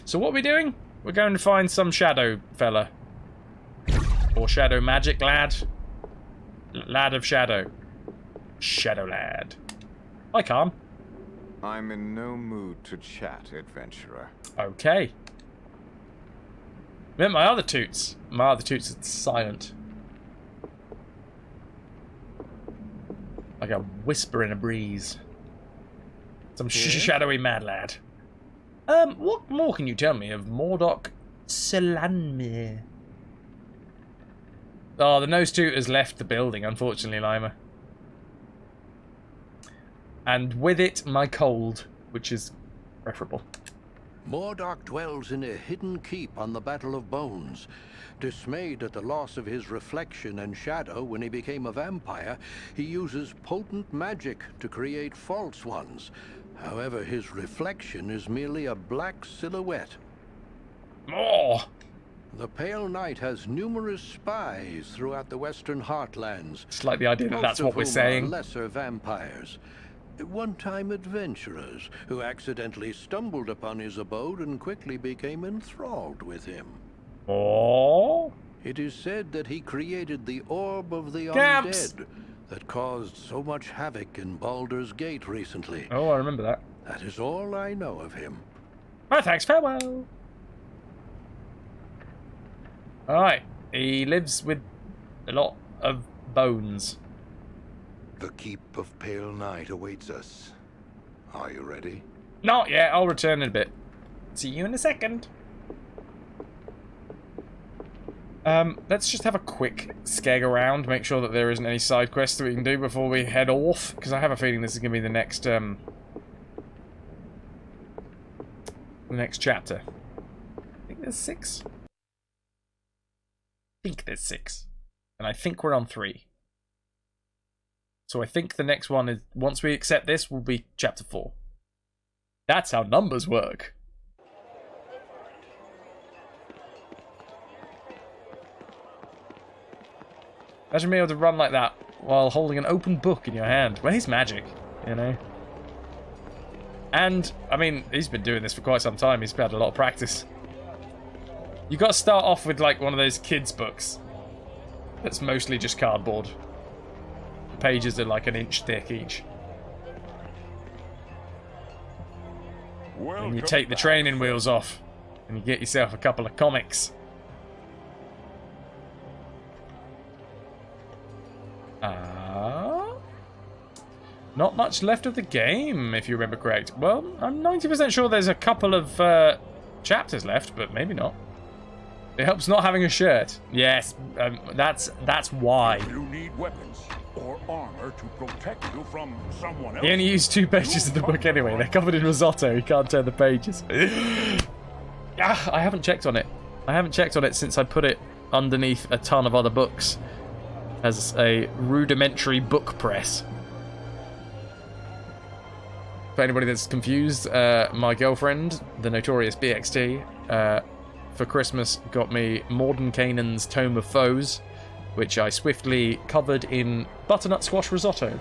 So what are we doing? We're going to find some shadow fella. Or shadow magic lad. Lad of shadow. Shadow lad. Hi, Calm. I'm in no mood to chat, adventurer. Okay. My other toots. My other toots are silent. Like a whisper in a breeze. Some shadowy mad lad. What more can you tell me of Mordok Selanmir? Oh, the nose toot has left the building, unfortunately, Lima. And with it, my cold, which is preferable. Mordok dwells in a hidden keep on the Battle of Bones. Dismayed at the loss of his reflection and shadow when he became a vampire, he uses potent magic to create false ones. However, his reflection is merely a black silhouette. More! The Pale Knight has numerous spies throughout the Western Heartlands. Just like the idea that that's what we're Most of saying. whom are lesser vampires. One-time adventurers who accidentally stumbled upon his abode and quickly became enthralled with him. Oh! It is said that he created the Orb of the Camps. Undead that caused so much havoc in Baldur's Gate recently. Oh, I remember that. That is all I know of him. Well, thanks, farewell. Alright, he lives with a lot of bones. The Keep of Pale Night awaits us. Are you ready? Not yet, I'll return in a bit. See you in a second. Let's just have a quick skeg around, make sure that there isn't any side quests that we can do before we head off, because I have a feeling this is going to be the next chapter. I think there's 6. I think there's 6. And I think we're on 3. So I think the next one is, once we accept this, will be chapter 4. That's how numbers work. Imagine being able to run like that while holding an open book in your hand. Well, he's magic, you know. And, I mean, he's been doing this for quite some time. He's had a lot of practice. You got to start off with, like, one of those kids' books that's mostly just cardboard. The pages are like an inch thick each. And you take the training wheels off, and you get yourself a couple of comics. Not much left of the game, if you remember correct. Well, I'm 90% sure there's a couple of chapters left, but maybe not. It helps not having a shirt. Yes, that's why. If you need weapons or armor to protect you from someone else. He only used 2 pages of the book anyway. They're covered in risotto. He can't turn the pages. I haven't checked on it. I haven't checked on it since I put it underneath a ton of other books as a rudimentary book press. For anybody that's confused, my girlfriend, the notorious BXT, for Christmas got me Mordenkainen's Tome of Foes, which I swiftly covered in butternut squash risotto.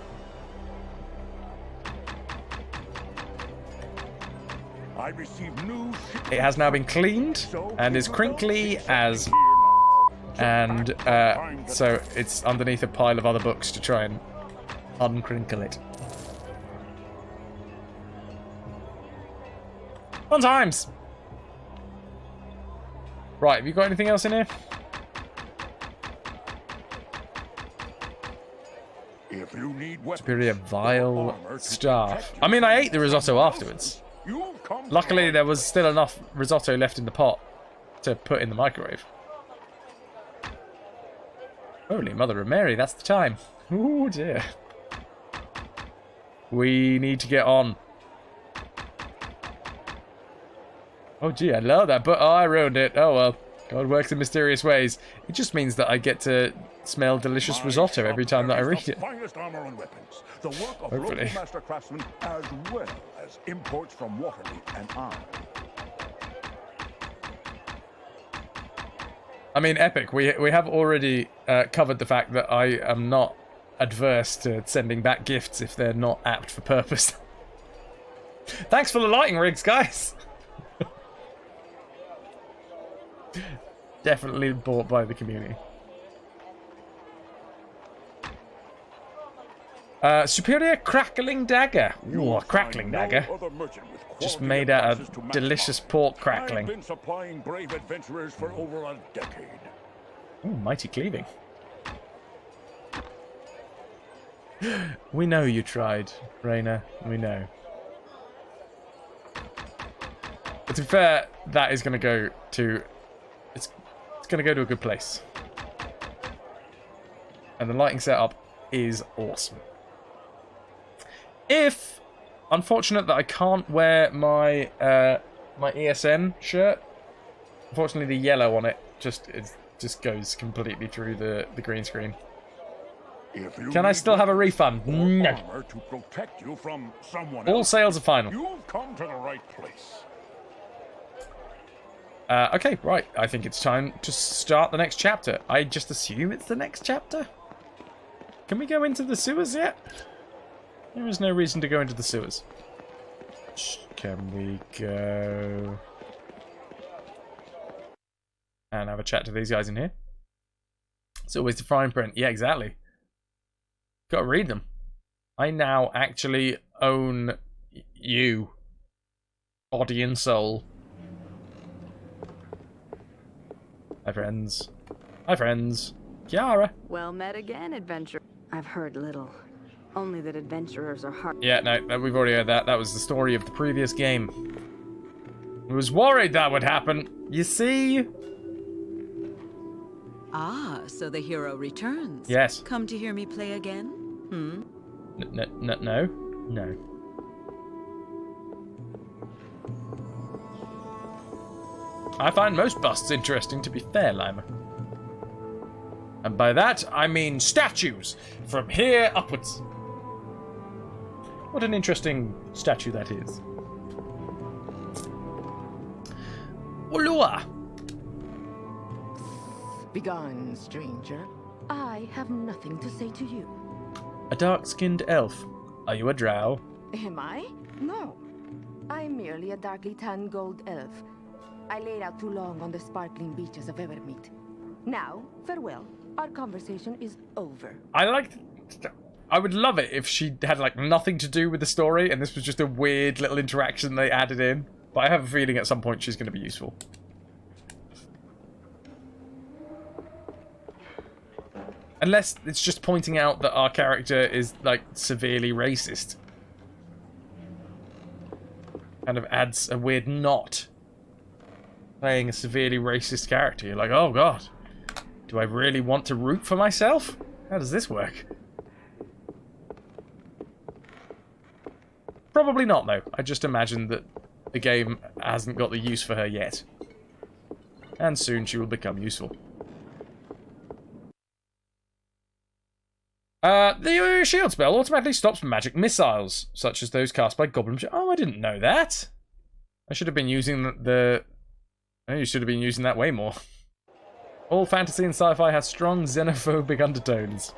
I received new It has now been cleaned and is crinkly as... And so it's underneath a pile of other books to try and uncrinkle it. Fun times! Right, have you got anything else in here? If you need weapons, Superior vile staff. I mean, I ate the risotto afterwards. Luckily, there was still enough risotto left in the pot to put in the microwave. Holy Mother of Mary, that's the time. Ooh, dear. We need to get on. Oh, gee, I love that, but I ruined it. Oh, well. God works in mysterious ways. It just means that I get to smell delicious risotto every time that I read it. Finest armor and weapons. The work of Hopefully. local master craftsmen as well as imports from Waterdeep and Arm. I mean, epic. We have already covered the fact that I am not adverse to sending back gifts if they're not apt for purpose. Thanks for the lighting rigs, guys! Definitely bought by the community. Superior crackling dagger. Ooh, a crackling dagger. Just made out of delicious pork crackling. I've been supplying brave adventurers for over a decade. Ooh, mighty cleaving. We know you tried, Raina. We know. But to be fair, that is going to go to... It's going to go to a good place. And the lighting setup is awesome. If... Unfortunate that I can't wear my my ESN shirt. Unfortunately, the yellow on it just goes completely through the green screen. Can I still have a refund? No. To protect you from someone All else, sales are final. you've come to the right place. Okay, right. I think it's time to start the next chapter. I just assume it's the next chapter. Can we go into the sewers yet? There is no reason to go into the sewers. Can we go... And have a chat to these guys in here? It's always the fine print. Yeah, exactly. Gotta read them. I now actually own you. Body and soul. Hi, friends. Hi, friends. Kiara. Well met again, adventurer. I've heard little. Only that adventurers are hard. Yeah, no, we've already heard that. That was the story of the previous game. I was worried that would happen. You see? Ah, so the hero returns. Yes. Come to hear me play again? Hmm? No. No. I find most busts interesting, to be fair, Lima. And by that, I mean statues, from here upwards. What an interesting statue that is. Ulua! Begone, stranger. I have nothing to say to you. A dark-skinned elf. Are you a drow? Am I? No. I'm merely a darkly tanned gold elf. I laid out too long on the sparkling beaches of Evermeet. Now, farewell. Our conversation is over. I would love it if she had, like, nothing to do with the story, and this was just a weird little interaction they added in. But I have a feeling at some point she's going to be useful. Unless it's just pointing out that our character is, like, severely racist. Kind of adds a weird knot. Playing a severely racist character. You're like, oh god. Do I really want to root for myself? How does this work? Probably not, though. I just imagine that the game hasn't got the use for her yet. And soon she will become useful. The shield spell automatically stops magic missiles, such as those cast by goblins. Oh, I didn't know that. I should have been using you should have been using that way more. All fantasy and sci-fi has strong xenophobic undertones.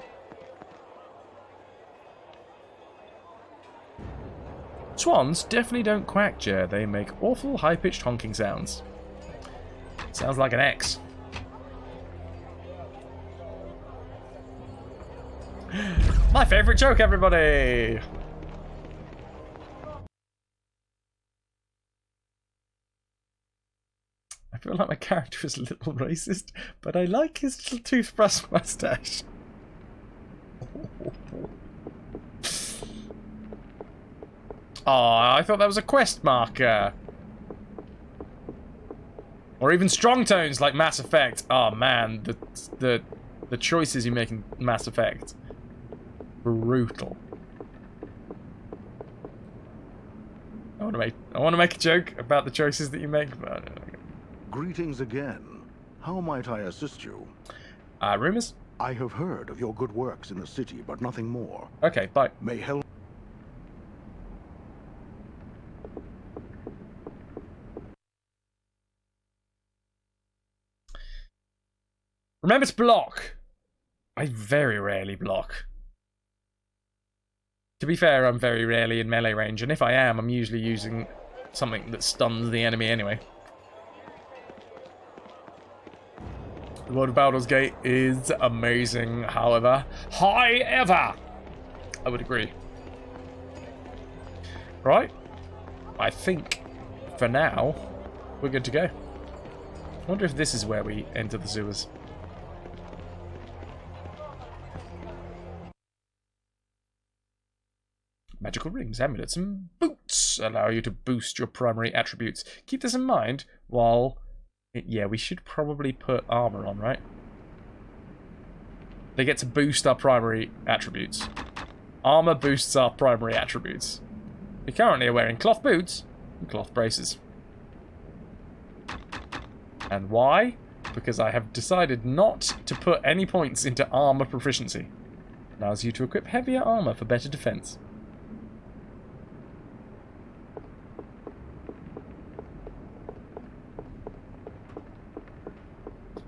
Swans definitely don't quack, Jer. They make awful high-pitched honking sounds. Sounds like an X. My favourite joke, everybody! I feel like my character is a little racist, but I like his little toothbrush mustache. Oh, I thought that was a quest marker. Or even strong tones like Mass Effect. Oh man, the choices you make in Mass Effect. Brutal. I want to make a joke about the choices that you make, but Greetings again. How might I assist you? Rumors? I have heard of your good works in the city, but nothing more. Okay, bye. May help. Remember to block. I very rarely block. To be fair, I'm very rarely in melee range, and if I am, I'm usually using something that stuns the enemy anyway. The world of Baldur's Gate is amazing, however. I would agree. Right? I think, for now, we're good to go. I wonder if this is where we enter the sewers. Magical rings, amulets, and boots allow you to boost your primary attributes. Keep this in mind while... Yeah, we should probably put armor on, right? They get to boost our primary attributes. Armor boosts our primary attributes. We currently are wearing cloth boots and cloth braces. And why? Because I have decided not to put any points into armor proficiency. Allows you to equip heavier armor for better defense.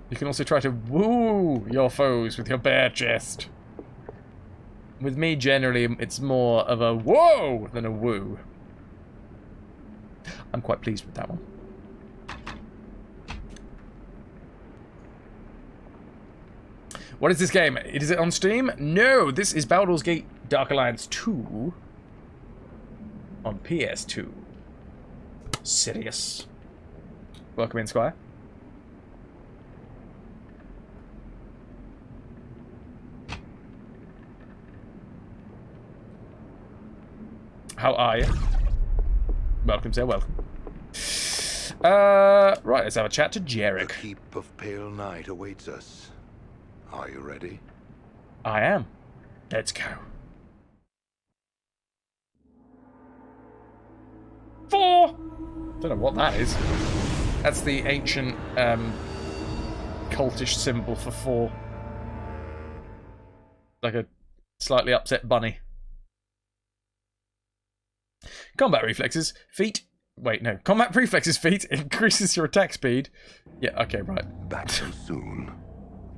You can also try to woo your foes with your bare chest. With me, generally, it's more of a whoa than a woo. I'm quite pleased with that one. What is this game? Is it on Steam? No, this is Baldur's Gate Dark Alliance 2 on PS2. Serious. Welcome in, Squire. How are you? Welcome, sir, welcome. Right, let's have a chat to Jarek. The keep of pale night awaits us. Are you ready? I am. Let's go. 4! Don't know what that is. That's the ancient, cultish symbol for 4. Like a slightly upset bunny. Combat reflexes, feet. Wait, no. Combat reflexes, feet increases your attack speed. Yeah, okay, right. Back so soon.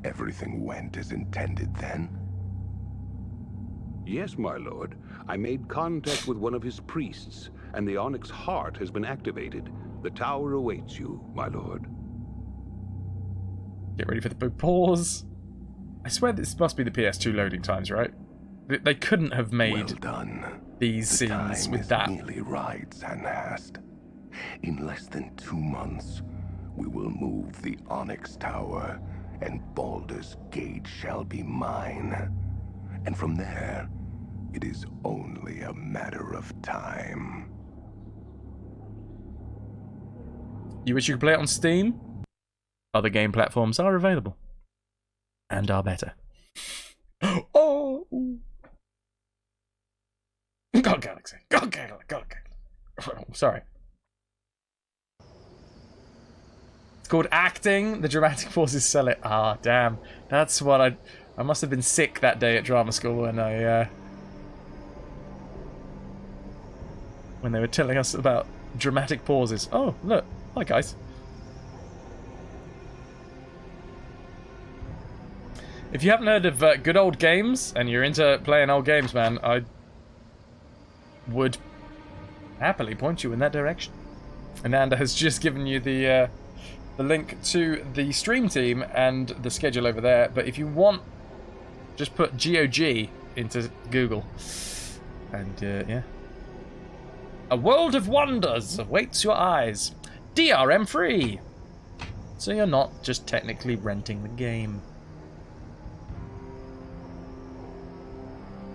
Everything went as intended then? Yes, my lord. I made contact with one of his priests, and the Onyx Heart has been activated. The tower awaits you, my lord. Get ready for the big pause. I swear this must be the PS2 loading times, right? They couldn't have made these scenes with that. Nearly right, Sanhast. In less than 2 months, we will move the Onyx Tower, and Baldur's Gate shall be mine. And from there, it is only a matter of time. You wish you could play it on Steam? Other game platforms are available. And are better. Oh! God, Galaxy. God, Galaxy. God, Galaxy. Sorry. It's called acting. The dramatic pauses sell it. Ah, damn. That's what I must have been sick that day at drama school when they were telling us about dramatic pauses. Oh, look. Hi, guys. If you haven't heard of good old games, and you're into playing old games, man, I would happily point you in that direction. Ananda has just given you the link to the stream team and the schedule over there, but if you want, just put GOG into Google. And, yeah. A world of wonders awaits your eyes. DRM free! So you're not just technically renting the game.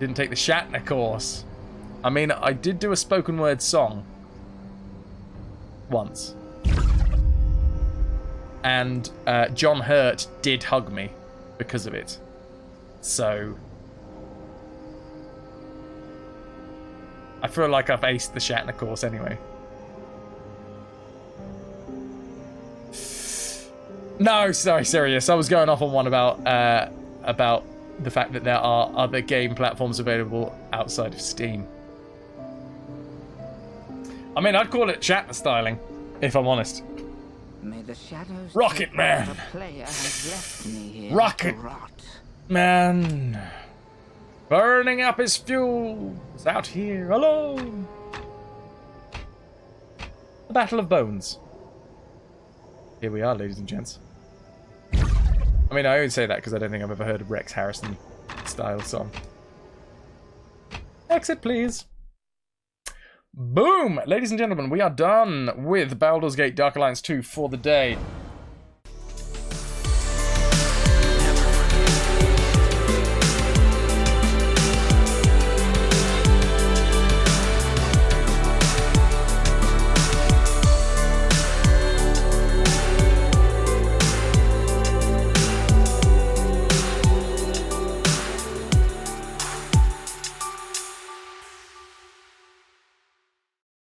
Didn't take the Shatner course. I mean, I did do a spoken word song. Once. And John Hurt did hug me because of it. So I feel like I've aced the Shatner course anyway. No, sorry, serious. I was going off on one about the fact that there are other game platforms available outside of Steam. I mean, I'd call it Shatner styling, if I'm honest. May the shadows Rocket Man. The player has left me here Rocket to rot. Man. Burning up his fuels out here alone. The Battle of Bones. Here we are, ladies and gents. I mean, I only say that because I don't think I've ever heard a Rex Harrison style song. Exit, please. Boom! Ladies and gentlemen, we are done with Baldur's Gate Dark Alliance 2 for the day.